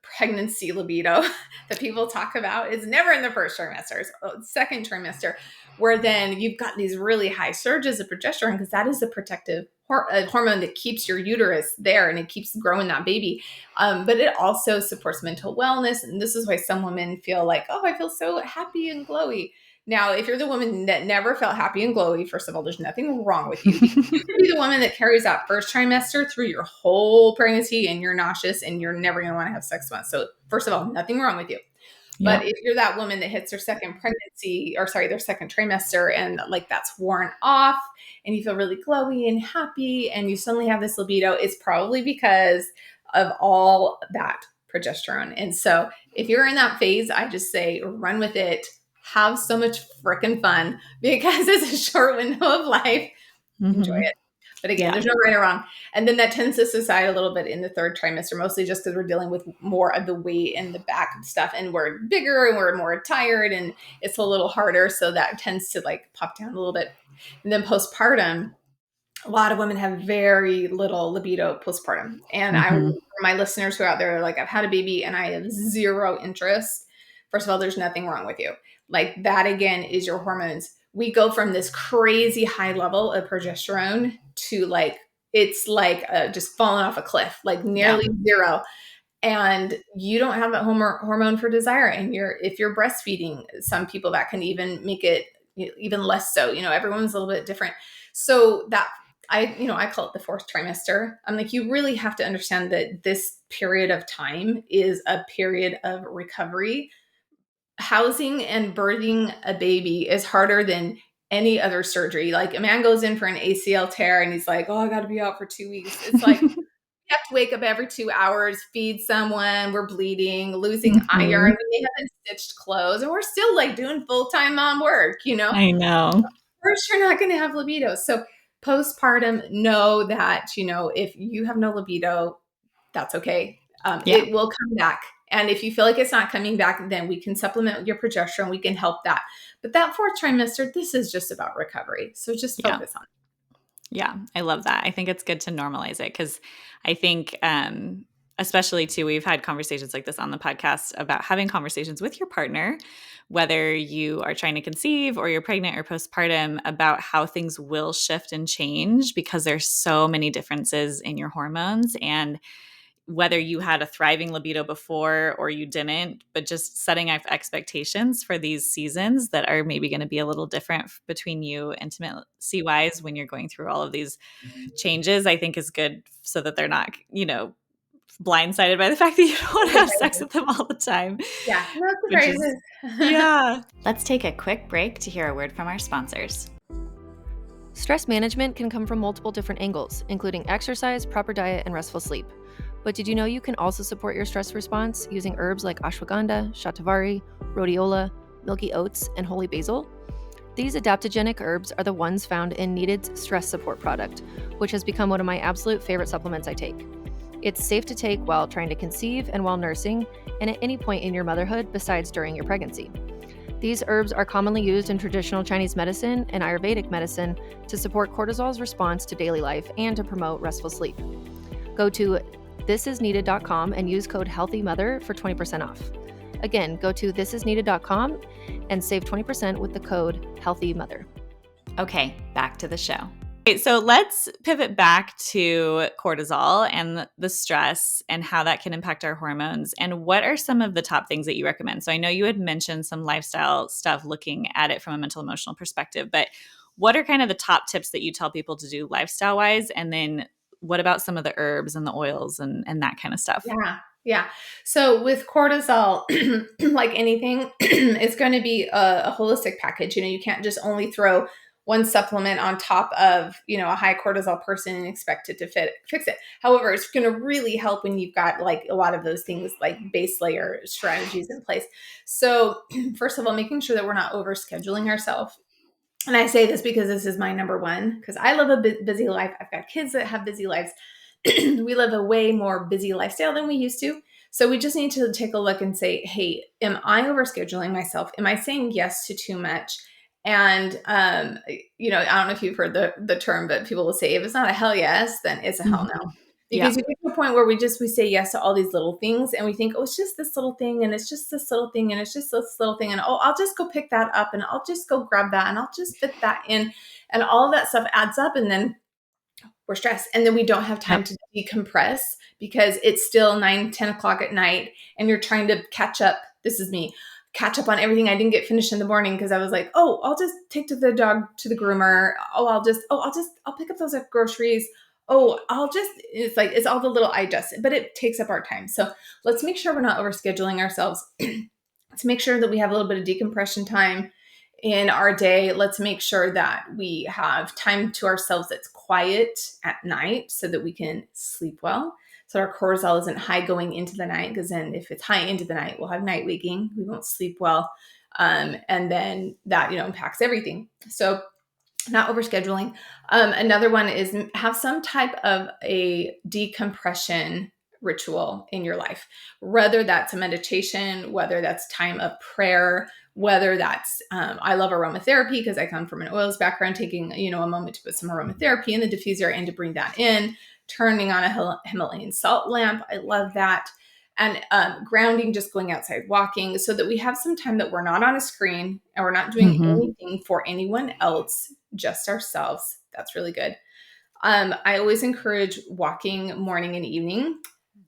Speaker 3: pregnancy libido that people talk about. Is never in the first trimester, it's second trimester, where then you've got these really high surges of progesterone, because that is the protective hormone that keeps your uterus there and it keeps growing that baby. But it also supports mental wellness. And this is why some women feel like, oh, I feel so happy and glowy. Now, if you're the woman that never felt happy and glowy, first of all, there's nothing wrong with you. You could be the woman that carries that first trimester through your whole pregnancy, and you're nauseous and you're never going to want to have sex once. So first of all, nothing wrong with you. But if you're that woman that hits their second their second trimester, and like that's worn off and you feel really glowy and happy and you suddenly have this libido, it's probably because of all that progesterone. And so if you're in that phase, I just say run with it. Have so much freaking fun, because it's a short window of life. enjoy
Speaker 1: Mhm.
Speaker 3: it. But again,
Speaker 1: Yeah.
Speaker 3: there's no right or wrong. And then that tends to subside a little bit in the third trimester, mostly just because we're dealing with more of the weight and the back stuff, and we're bigger and we're more tired and it's a little harder. So that tends to like pop down a little bit. And then postpartum, a lot of women have very little libido postpartum. And
Speaker 1: Mhm.
Speaker 3: for my listeners who are out there, like, I've had a baby and I have zero interest. First of all, there's nothing wrong with you. Like, that again is your hormones. We go from this crazy high level of progesterone to like, it's like just falling off a cliff, like
Speaker 1: Yeah.
Speaker 3: nearly zero. And you don't have that hormone for desire. And if you're breastfeeding, some people that can even make it even less so. Everyone's a little bit different. So that I call it the fourth trimester. I'm like, you really have to understand that this period of time is a period of recovery. Housing and birthing a baby is harder than any other surgery. Like, a man goes in for an ACL tear and he's like, oh, I got to be out for 2 weeks. It's like, we have to wake up every 2 hours, feed someone, we're bleeding, losing iron,
Speaker 1: Mhm.
Speaker 3: we haven't stitched clothes, and we're still like doing full-time mom work.
Speaker 1: I know.
Speaker 3: First, you're not going to have libido. So postpartum, know that, if you have no libido, that's okay.
Speaker 1: Yeah.
Speaker 3: It will come back. And if you feel like it's not coming back, then we can supplement with your progesterone. We can help that. But that fourth trimester, this is just about recovery. So just
Speaker 1: Yeah.
Speaker 3: focus on it.
Speaker 1: Yeah, I love that. I think it's good to normalize it because I think, especially too, we've had conversations like this on the podcast about having conversations with your partner, whether you are trying to conceive or you're pregnant or postpartum, about how things will shift and change because there's so many differences in your hormones, and whether you had a thriving libido before or you didn't, but just setting up expectations for these seasons that are maybe going to be a little different between you intimacy wise when you're going through all of these changes, I think is good so that they're not, blindsided by the fact that you don't want to have sex with them all the time.
Speaker 3: Yeah, no
Speaker 1: Which is,
Speaker 3: surprises.
Speaker 1: yeah. Let's take a quick break to hear a word from our sponsors.
Speaker 2: Stress management can come from multiple different angles, including exercise, proper diet, and restful sleep. But did you know you can also support your stress response using herbs like ashwagandha, shatavari, rhodiola, milky oats, and holy basil? These adaptogenic herbs are the ones found in Needed's stress support product, which has become one of my absolute favorite supplements I take. It's safe to take while trying to conceive and while nursing, and at any point in your motherhood besides during your pregnancy. These herbs are commonly used in traditional Chinese medicine and Ayurvedic medicine to support cortisol's response to daily life and to promote restful sleep. Go to thisisneeded.com and use code HEALTHYMOTHER for 20% off. Again, go to thisisneeded.com and save 20% with the code HEALTHYMOTHER.
Speaker 1: Okay, back to the show. Okay, so let's pivot back to cortisol and the stress and how that can impact our hormones. And what are some of the top things that you recommend? So I know you had mentioned some lifestyle stuff looking at it from a mental emotional perspective, but what are kind of the top tips that you tell people to do lifestyle wise? And then what about some of the herbs and the oils and that kind of stuff?
Speaker 3: Yeah. Yeah. So with cortisol, like anything, it's going to be a holistic package. You can't just only throw one supplement on top of, a high cortisol person and expect it to fix it. However, it's going to really help when you've got like a lot of those things like base layer strategies in place. So first of all, making sure that we're not overscheduling ourselves. And I say this because this is my number one, because I live a busy life. I've got kids that have busy lives. We live a way more busy lifestyle than we used to. So we just need to take a look and say, hey, am I overscheduling myself? Am I saying yes to too much? And, I don't know if you've heard the term, but people will say, if it's not a hell yes, then it's a hell no.
Speaker 1: Yeah.
Speaker 3: Because you get to a point where we say yes to all these little things and we think, oh, it's just this little thing and it's just this little thing and it's just this little thing. And oh, I'll just go pick that up and I'll just go grab that and I'll just fit that in. And all of that stuff adds up. And then we're stressed. And then we don't have time to decompress because it's still 9-10 o'clock at night and you're trying to catch up. This is me. Catch up on everything I didn't get finished in the morning because I was like, oh, I'll just take the dog to the groomer. I'll pick up those groceries. It's all the little but it takes up our time. So let's make sure we're not overscheduling ourselves. Let's make sure that we have a little bit of decompression time in our day. Let's make sure that we have time to ourselves that's quiet at night so that we can sleep well. So our cortisol isn't high going into the night, because then if it's high into the night, we'll have night waking. We won't sleep well. And then that, impacts everything. So not overscheduling. Another one is have some type of a decompression ritual in your life, whether that's a meditation, whether that's time of prayer, whether that's, I love aromatherapy because I come from an oils background, taking, a moment to put some aromatherapy in the diffuser and to bring that in, turning on a Himalayan salt lamp. I love that. And grounding, just going outside walking, so that we have some time that we're not on a screen and we're not doing anything for anyone else, just ourselves. That's really good. I always encourage walking morning and evening,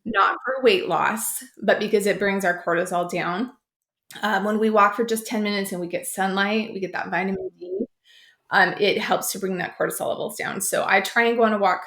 Speaker 3: not for weight loss, but because it brings our cortisol down. When we walk for just 10 minutes and we get sunlight, we get that vitamin D, it helps to bring that cortisol levels down. So I try and go on a walk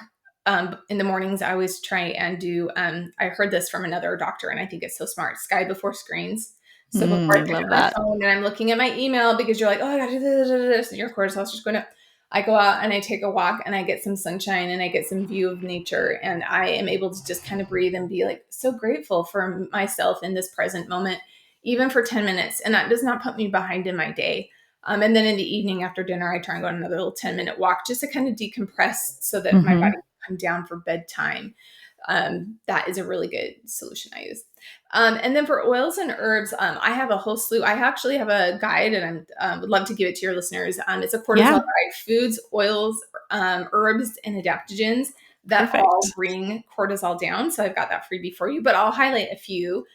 Speaker 3: in the mornings. I always try and do, I heard this from another doctor and I think it's so smart, sky before screens. So before I pick up my phone and I'm looking at my email because you're like, oh, I got to do this, and your cortisol's just going up. I go out and I take a walk and I get some sunshine and I get some view of nature, and I am able to just kind of breathe and be like so grateful for myself in this present moment, even for 10 minutes. And that does not put me behind in my day. And then in the evening after dinner, I try and go on another little 10-minute walk just to kind of decompress so that my body can come down for bedtime. That is a really good solution I use. And then for oils and herbs, I have a whole slew. I actually have a guide, and I would love to give it to your listeners. It's a cortisol guide: foods, oils, herbs, and adaptogens that all bring cortisol down. So I've got that freebie for you, but I'll highlight a few.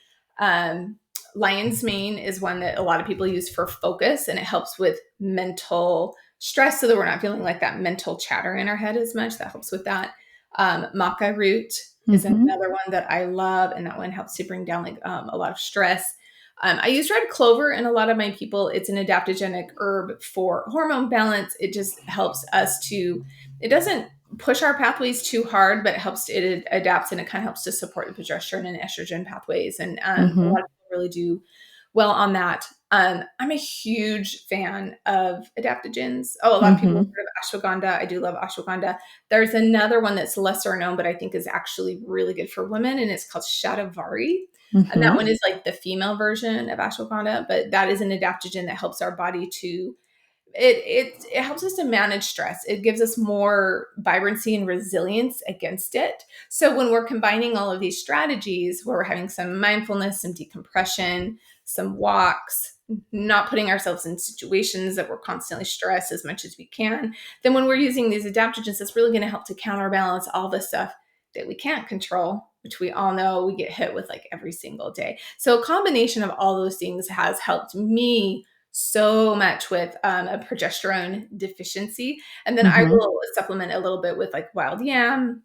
Speaker 3: Lion's mane is one that a lot of people use for focus, and it helps with mental stress so that we're not feeling like that mental chatter in our head as much. That helps with that. Maca root is another one that I love, and that one helps to bring down like a lot of stress. I use red clover in a lot of my people. It's an adaptogenic herb for hormone balance. It just helps us to, it doesn't push our pathways too hard, but it adapts, and it kind of helps to support the progesterone and estrogen pathways. And a lot of people really do well on that. I'm a huge fan of adaptogens. A lot of people have heard of ashwagandha. I do love ashwagandha. There's another one that's lesser known, but I think is actually really good for women, and it's called shatavari. And that one is like the female version of ashwagandha, but that is an adaptogen that helps our body to, it helps us to manage stress. It gives us more vibrancy and resilience against it. So when we're combining all of these strategies, where we're having some mindfulness, some decompression, some walks, not putting ourselves in situations that we're constantly stressed as much as we can, then when we're using these adaptogens, it's really going to help to counterbalance all the stuff that we can't control, which we all know we get hit with like every single day. So a combination of all those things has helped me so much with a progesterone deficiency. And then I will supplement a little bit with like wild yam.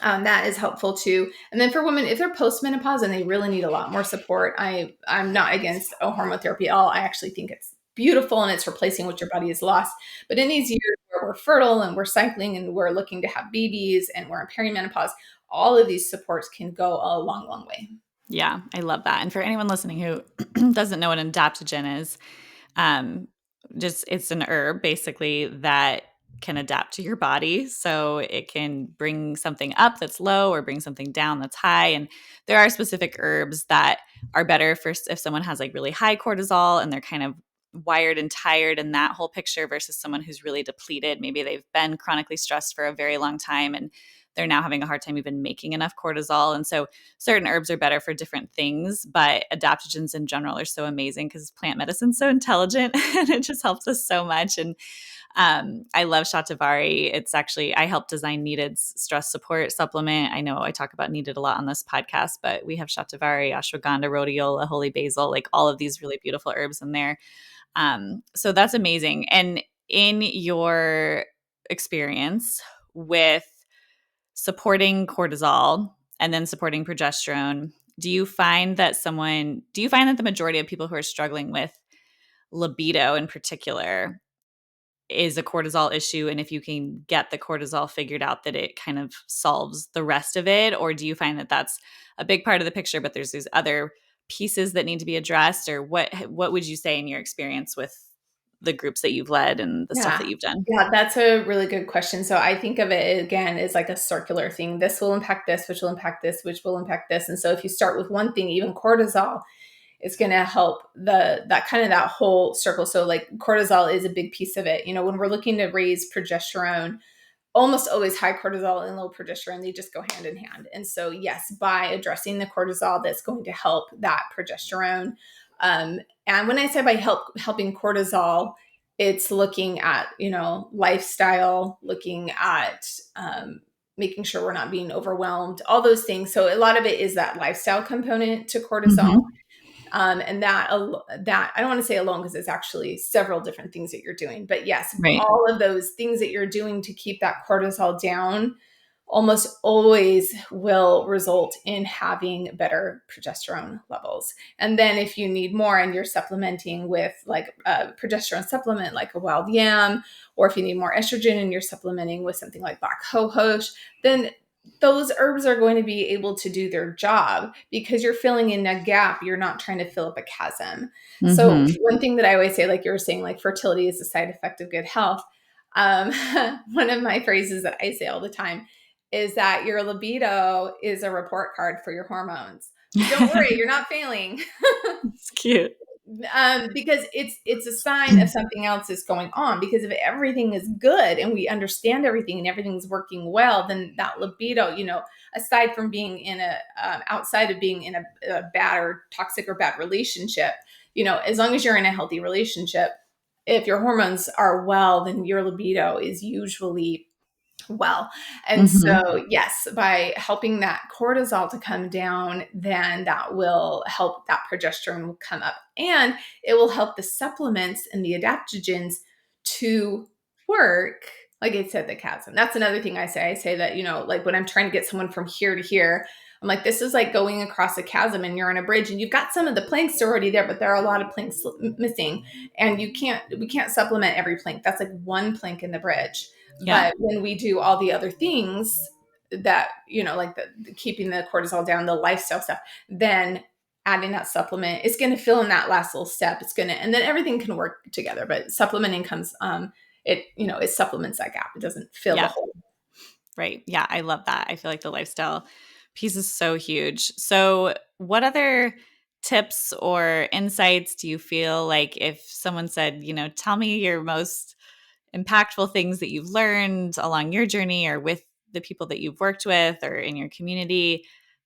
Speaker 3: That is helpful too. And then for women, if they're postmenopause and they really need a lot more support, I'm not against hormonotherapy at all. I actually think it's beautiful and it's replacing what your body has lost. But in these years where we're fertile and we're cycling and we're looking to have babies and we're in perimenopause, all of these supports can go a long, long way.
Speaker 1: Yeah, I love that. And for anyone listening who doesn't know what an adaptogen is, it's an herb basically that can adapt to your body. So it can bring something up that's low or bring something down that's high. And there are specific herbs that are better for if someone has like really high cortisol and they're kind of wired and tired in that whole picture versus someone who's really depleted. Maybe they've been chronically stressed for a very long time and they're now having a hard time even making enough cortisol. And so certain herbs are better for different things, but adaptogens in general are so amazing because plant medicine's so intelligent and it just helps us so much. And I love Shatavari. It's actually, I helped design Needed's stress support supplement. I know I talk about Needed a lot on this podcast, but we have Shatavari, ashwagandha, rhodiola, holy basil, like all of these really beautiful herbs in there. So that's amazing. And in your experience with supporting cortisol and then supporting progesterone, do you find that the majority of people who are struggling with libido in particular is a cortisol issue? And if you can get the cortisol figured out, that it kind of solves the rest of it? Or do you find that that's a big part of the picture, but there's these other pieces that need to be addressed? Or what would you say in your experience with the groups that you've led and the stuff that you've done?
Speaker 3: Yeah, that's a really good question. So I think of it again as like a circular thing. This will impact this, which will impact this, which will impact this. And so if you start with one thing, even cortisol, It's going to help that whole circle. So like cortisol is a big piece of it. When we're looking to raise progesterone, almost always high cortisol and low progesterone, they just go hand in hand. And so yes, by addressing the cortisol, that's going to help that progesterone. And when I say by helping cortisol, it's looking at, lifestyle, looking at making sure we're not being overwhelmed, all those things. So a lot of it is that lifestyle component to cortisol. And that I don't want to say alone, because it's actually several different things that you're doing. But yes,
Speaker 1: Right.
Speaker 3: all of those things that you're doing to keep that cortisol down almost always will result in having better progesterone levels. And then if you need more and you're supplementing with like a progesterone supplement, like a wild yam, or if you need more estrogen and you're supplementing with something like black cohosh, then those herbs are going to be able to do their job because you're filling in a gap. You're not trying to fill up a chasm. So one thing that I always say, like you were saying, like fertility is a side effect of good health. One of my phrases that I say all the time is that your libido is a report card for your hormones. Don't worry, you're not failing.
Speaker 1: It's cute.
Speaker 3: Because it's a sign of something else is going on. Because if everything is good and we understand everything and everything's working well, then that libido, aside from being in outside of being in a bad or toxic or bad relationship, as long as you're in a healthy relationship, if your hormones are well, then your libido is usually well. And so, yes, by helping that cortisol to come down, then that will help that progesterone come up, and it will help the supplements and the adaptogens to work. Like I said, the chasm. That's another thing I say. I say that, like when I'm trying to get someone from here to here, I'm like, this is like going across a chasm and you're on a bridge and you've got some of the planks already there, but there are a lot of planks missing, and we can't supplement every plank. That's like one plank in the bridge.
Speaker 1: Yeah.
Speaker 3: But when we do all the other things that, like the keeping the cortisol down, the lifestyle stuff, then adding that supplement, it's going to fill in that last little step. And then everything can work together. But supplementing comes, it supplements that gap. It doesn't fill the hole.
Speaker 1: Right. Yeah. I love that. I feel like the lifestyle piece is so huge. So what other tips or insights do you feel like if someone said, tell me your most impactful things that you've learned along your journey or with the people that you've worked with or in your community,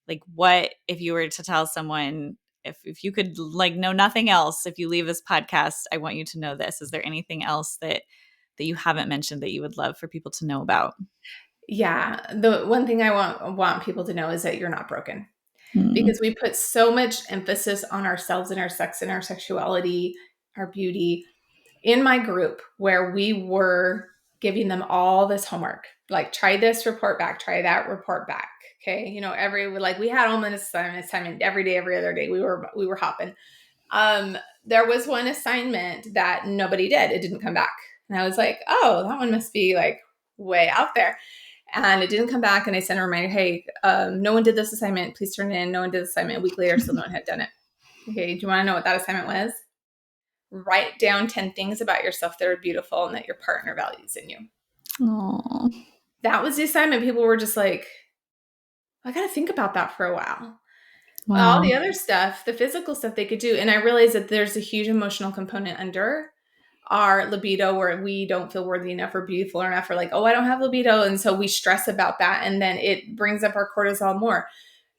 Speaker 1: like what, if you were to tell someone, if you could like know nothing else, if you leave this podcast, I want you to know this. Is there anything else that you haven't mentioned that you would love for people to know about?
Speaker 3: Yeah. The one thing I want people to know is that you're not broken, because we put so much emphasis on ourselves and our sex and our sexuality, our beauty, in my group, where we were giving them all this homework, like try this, report back, try that, report back. Okay. We had almost an assignment every day, every other day. We were hopping. There was one assignment that nobody did. It didn't come back. And I was like, oh, that one must be like way out there. And it didn't come back. And I sent a reminder, hey, no one did this assignment. Please turn it in. No one did the assignment. A week later, still no one had done it. Okay. Do you want to know what that assignment was? Write down 10 things about yourself that are beautiful and that your partner values in you.
Speaker 1: Aww.
Speaker 3: That was the assignment. People were just like, I got to think about that for a while.
Speaker 1: Wow.
Speaker 3: All the other stuff, the physical stuff they could do. And I realized that there's a huge emotional component under our libido where we don't feel worthy enough or beautiful enough, or like, oh, I don't have libido. And so we stress about that. And then it brings up our cortisol more.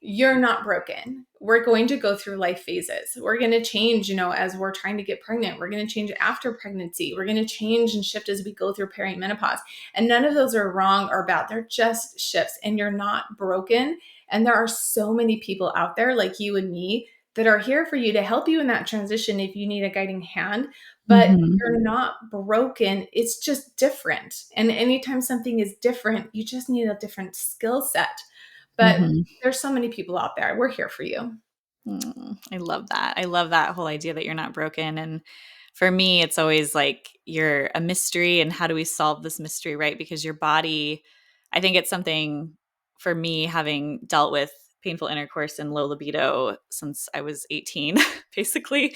Speaker 3: You're not broken. We're going to go through life phases. We're going to change, as we're trying to get pregnant. We're going to change after pregnancy. We're going to change and shift as we go through perimenopause. And none of those are wrong or bad. They're just shifts, and you're not broken. And there are so many people out there like you and me that are here for you to help you in that transition if you need a guiding hand. But you're not broken. It's just different. And anytime something is different, you just need a different skill set. But there's so many people out there. We're here for you.
Speaker 1: I love that. I love that whole idea that you're not broken. And for me, it's always like you're a mystery, and how do we solve this mystery, right? Because your body, I think it's something for me, having dealt with painful intercourse and low libido since I was 18, basically.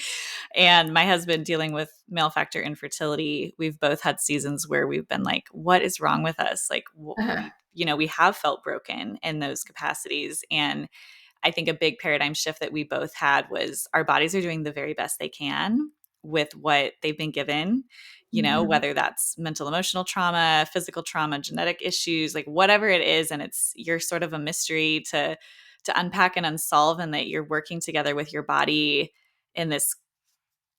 Speaker 1: And my husband dealing with male factor infertility. We've both had seasons where we've been like, what is wrong with us? Like, we have felt broken in those capacities. And I think a big paradigm shift that we both had was our bodies are doing the very best they can with what they've been given, whether that's mental, emotional trauma, physical trauma, genetic issues, like whatever it is. And you're sort of a mystery to unpack and unsolve, and that you're working together with your body in this,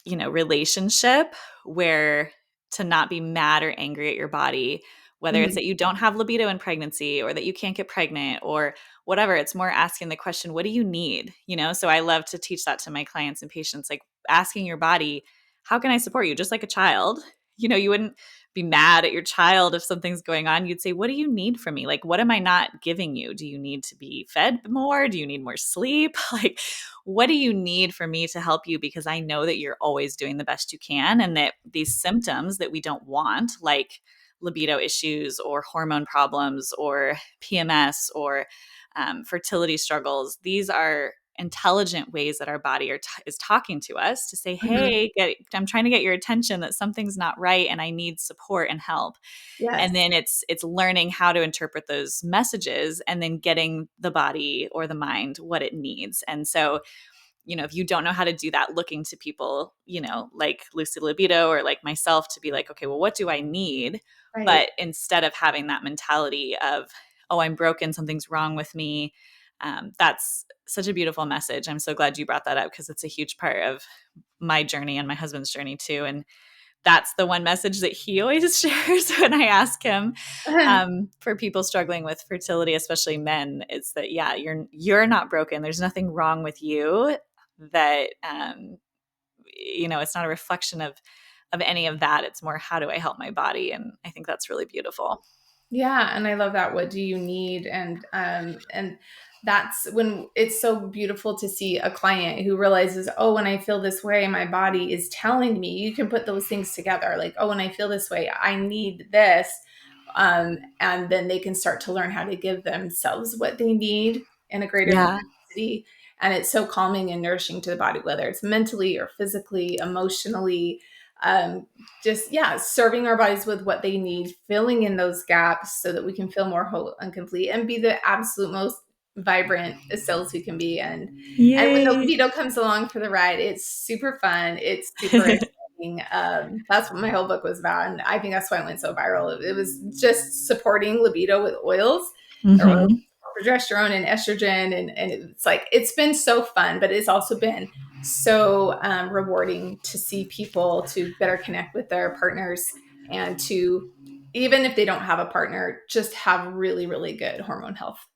Speaker 1: relationship where to not be mad or angry at your body, whether it's
Speaker 3: Mhm.
Speaker 1: that you don't have libido in pregnancy or that you can't get pregnant or whatever. It's more asking the question, what do you need? So I love to teach that to my clients and patients, like asking your body, how can I support you? Just like a child, you wouldn't be mad at your child if something's going on. You'd say, what do you need from me? Like, what am I not giving you? Do you need to be fed more? Do you need more sleep? Like, what do you need for me to help you? Because I know that you're always doing the best you can, and that these symptoms that we don't want, like libido issues or hormone problems or PMS or fertility struggles, these are intelligent ways that our body is talking to us to say,
Speaker 3: Mhm.
Speaker 1: hey, I'm trying to get your attention that something's not right and I need support and help.
Speaker 3: Yes.
Speaker 1: And then it's learning how to interpret those messages and then getting the body or the mind what it needs. And so, if you don't know how to do that, looking to people, like Lucy Libido or like myself to be like, okay, well, what do I need?
Speaker 3: Right.
Speaker 1: But instead of having that mentality of, oh, I'm broken, something's wrong with me, that's such a beautiful message. I'm so glad you brought that up because it's a huge part of my journey and my husband's journey too. And that's the one message that he always shares when I ask him, for people struggling with fertility, especially men, it's that, yeah, you're not broken. There's nothing wrong with you. That it's not a reflection of any of that. It's more, how do I help my body? And I think that's really beautiful.
Speaker 3: Yeah, and I love that. What do you need? And that's when it's so beautiful to see a client who realizes, oh, when I feel this way, my body is telling me. You can put those things together, like, oh, when I feel this way, I need this. And then they can start to learn how to give themselves what they need in a greater
Speaker 1: Yeah.
Speaker 3: capacity. And it's so calming and nourishing to the body, whether it's mentally or physically, emotionally. Just, yeah, serving our bodies with what they need, filling in those gaps so that we can feel more whole and complete and be the absolute most vibrant selves we can be. And when the
Speaker 1: Yay.
Speaker 3: libido comes along for the ride, it's super fun. It's super exciting. That's what my whole book was about. And I think that's why it went so viral. It was just supporting libido with oils or oils,
Speaker 1: Mm-hmm.
Speaker 3: progesterone and estrogen. And it's like, it's been so fun, but it's also been so rewarding to see people to better connect with their partners and to, even if they don't have a partner, just have really, really good hormone health.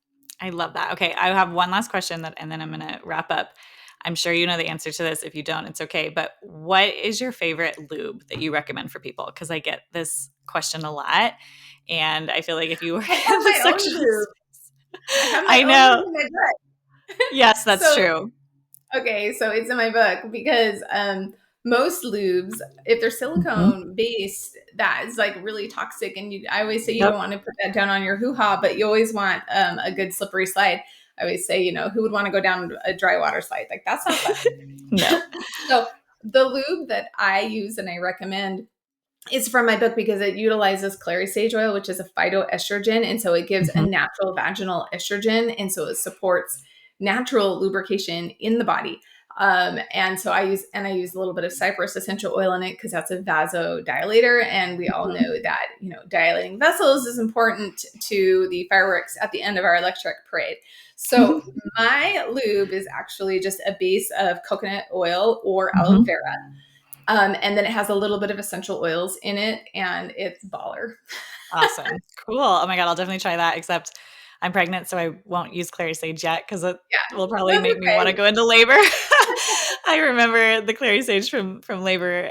Speaker 1: I love that. Okay, I have one last question and then I'm going to wrap up. I'm sure you know the answer to this. If you don't, it's okay. But what is your favorite lube that you recommend for people? Because I get this question a lot, and I feel like if you work
Speaker 3: I
Speaker 1: in
Speaker 3: have
Speaker 1: the
Speaker 3: my own
Speaker 1: sexual,
Speaker 3: lube. I have my
Speaker 1: I
Speaker 3: own
Speaker 1: know.
Speaker 3: lube in my book.
Speaker 1: Yes, that's
Speaker 3: So,
Speaker 1: true.
Speaker 3: okay, so it's in my book because most lubes, if they're
Speaker 1: Mm-hmm.
Speaker 3: silicone based, that is like really toxic. And I always say you don't
Speaker 1: Yep.
Speaker 3: want to put that down on your hoo ha, but you always want a good slippery slide. I always say, who would want to go down a dry water slide? Like, that's not fun.
Speaker 1: No.
Speaker 3: So, the lube that I use and I recommend is from my book because it utilizes clary sage oil, which is a phytoestrogen. And so it gives a
Speaker 1: Mm-hmm.
Speaker 3: natural vaginal estrogen. And so it supports natural lubrication in the body. And so I use a little bit of cypress essential oil in it because that's a vasodilator. And we all know that, dilating vessels is important to the fireworks at the end of our electric parade. So my lube is actually just a base of coconut oil or aloe
Speaker 1: Mm-hmm.
Speaker 3: vera, and then it has a little bit of essential oils in it, and it's baller.
Speaker 1: Awesome. Cool. Oh my God, I'll definitely try that. Except I'm pregnant, so I won't use clary sage yet because it
Speaker 3: Yeah,
Speaker 1: will probably
Speaker 3: that's
Speaker 1: make me want to
Speaker 3: okay.
Speaker 1: go into labor. I remember the clary sage from labor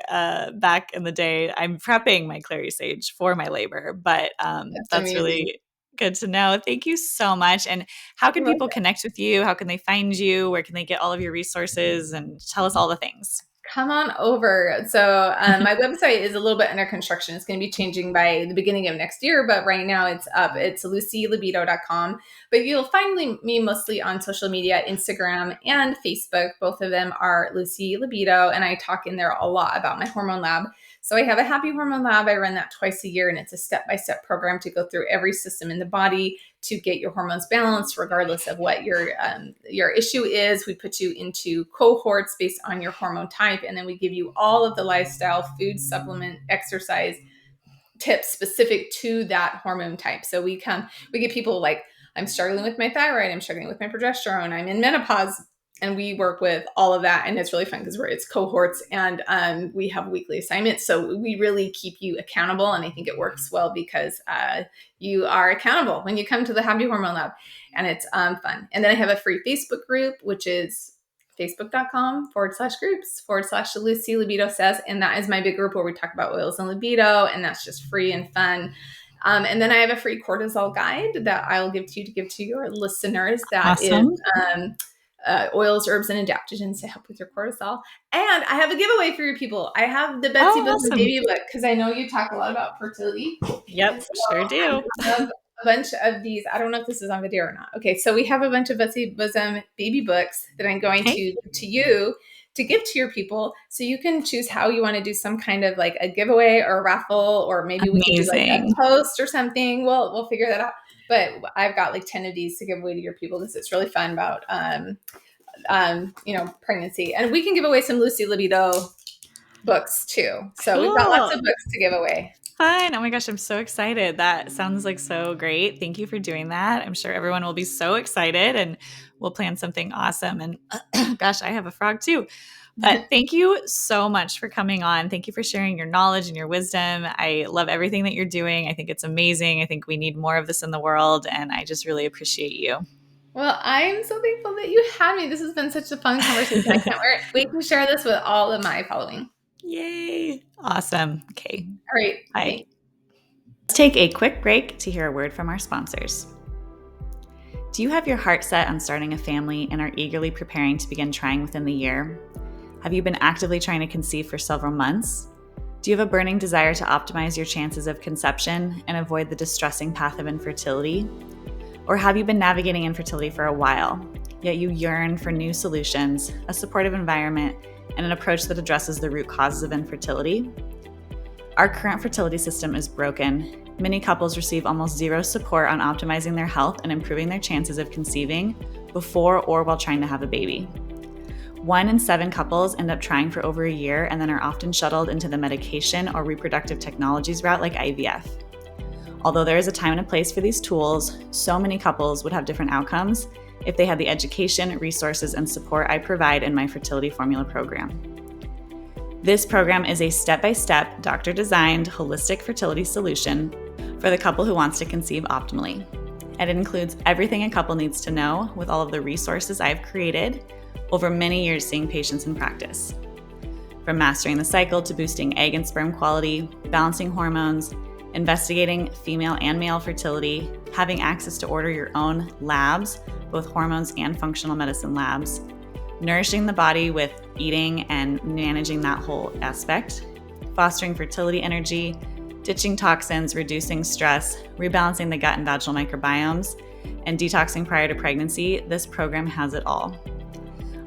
Speaker 1: back in the day. I'm prepping my clary sage for my labor, but
Speaker 3: That's
Speaker 1: that's
Speaker 3: amazing.
Speaker 1: really good to know. Thank you so much. And how can
Speaker 3: You're
Speaker 1: people
Speaker 3: welcome.
Speaker 1: connect with you? How can they find you? Where can they get all of your resources? And tell us all the things.
Speaker 3: Come on over. So my website is a little bit under construction. It's going to be changing by the beginning of next year, but right now it's up. It's lucylibido.com. But you'll find me mostly on social media, Instagram and Facebook. Both of them are Lucy Libido, and I talk in there a lot about my hormone lab. So I have a Happy Hormone Lab. I run that twice a year, and it's a step-by-step program to go through every system in the body to get your hormones balanced, regardless of what your issue is. We put you into cohorts based on your hormone type, and then we give you all of the lifestyle, food, supplement, exercise tips specific to that hormone type. So we get people like, I'm struggling with my thyroid, I'm struggling with my progesterone, I'm in menopause, and we work with all of that. And it's really fun because it's cohorts, and we have weekly assignments. So we really keep you accountable. And I think it works well because you are accountable when you come to the Happy Hormone Lab, and it's fun. And then I have a free Facebook group, which is facebook.com/groups/ Lucy Libido says. And that is my big group where we talk about oils and libido, and that's just free and fun. And then I have a free cortisol guide that I'll give to your listeners. That
Speaker 1: Awesome.
Speaker 3: is oils, herbs, and adaptogens to help with your cortisol. And I have a giveaway for your people. I have the Betsy Bosom baby book, because I know you talk a lot about fertility.
Speaker 1: Yep, sure do.
Speaker 3: I have a bunch of these. I don't know if this is on video or not. Okay, so we have a bunch of Betsy Bosom baby books that I'm going to you to give to your people, so you can choose how you want to do some kind of like a giveaway or a raffle, or maybe we can do like a post or something. We'll figure that out. But I've got like 10 of these to give away to your people, because it's really fun about pregnancy. And we can give away some Lucy Libido books too. So We've got lots of books to give away.
Speaker 1: Fun. Oh my gosh, I'm so excited. That sounds like so great. Thank you for doing that. I'm sure everyone will be so excited, and we'll plan something awesome. And gosh, I have a frog too. But thank you so much for coming on. Thank you for sharing your knowledge and your wisdom. I love everything that you're doing. I think it's amazing. I think we need more of this in the world, and I just really appreciate you.
Speaker 3: Well, I'm so thankful that you had me. This has been such a fun conversation. I can't wait to share this with all of my following.
Speaker 1: Yay. Awesome. Okay.
Speaker 3: All right.
Speaker 1: Bye. Let's take a quick break to hear a word from our sponsors. Do you have your heart set on starting a family and are eagerly preparing to begin trying within the year? Have you been actively trying to conceive for several months? Do you have a burning desire to optimize your chances of conception and avoid the distressing path of infertility? Or have you been navigating infertility for a while, yet you yearn for new solutions, a supportive environment, and an approach that addresses the root causes of infertility? Our current fertility system is broken. Many couples receive almost zero support on optimizing their health and improving their chances of conceiving before or while trying to have a baby. 1 in 7 couples end up trying for over a year and then are often shuttled into the medication or reproductive technologies route like IVF. Although there is a time and a place for these tools, so many couples would have different outcomes if they had the education, resources, and support I provide in my Fertility Formula program. This program is a step-by-step, doctor-designed, holistic fertility solution for the couple who wants to conceive optimally. And it includes everything a couple needs to know with all of the resources I've created over many years seeing patients in practice. From mastering the cycle to boosting egg and sperm quality, balancing hormones, investigating female and male fertility, having access to order your own labs, both hormones and functional medicine labs, nourishing the body with eating and managing that whole aspect, fostering fertility energy, ditching toxins, reducing stress, rebalancing the gut and vaginal microbiomes, and detoxing prior to pregnancy. This program has it all.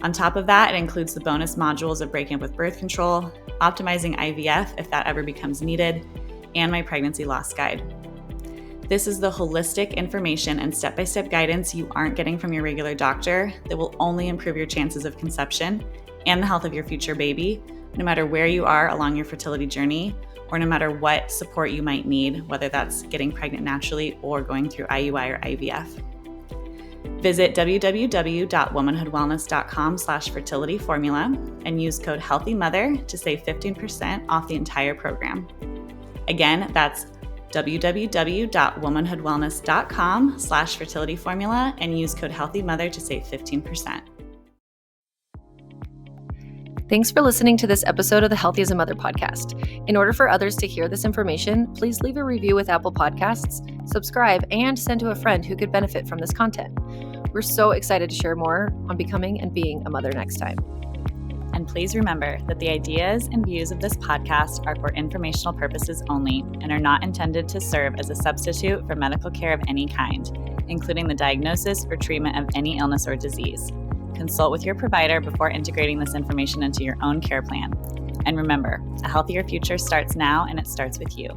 Speaker 1: On top of that, it includes the bonus modules of breaking up with birth control, optimizing IVF if that ever becomes needed, and my pregnancy loss guide. This is the holistic information and step-by-step guidance you aren't getting from your regular doctor that will only improve your chances of conception and the health of your future baby, no matter where you are along your fertility journey, or no matter what support you might need, whether that's getting pregnant naturally or going through IUI or IVF. Visit www.womanhoodwellness.com/fertilityformula and use code HEALTHYMOTHER to save 15% off the entire program. Again, that's www.womanhoodwellness.com/fertilityformula and use code HEALTHYMOTHER to save 15%.
Speaker 2: Thanks for listening to this episode of the Healthy as a Mother podcast. In order for others to hear this information, please leave a review with Apple Podcasts, subscribe, and send to a friend who could benefit from this content. We're so excited to share more on becoming and being a mother next time.
Speaker 1: And please remember that the ideas and views of this podcast are for informational purposes only and are not intended to serve as a substitute for medical care of any kind, including the diagnosis or treatment of any illness or disease. Consult with your provider before integrating this information into your own care plan. And remember, a healthier future starts now and it starts with you.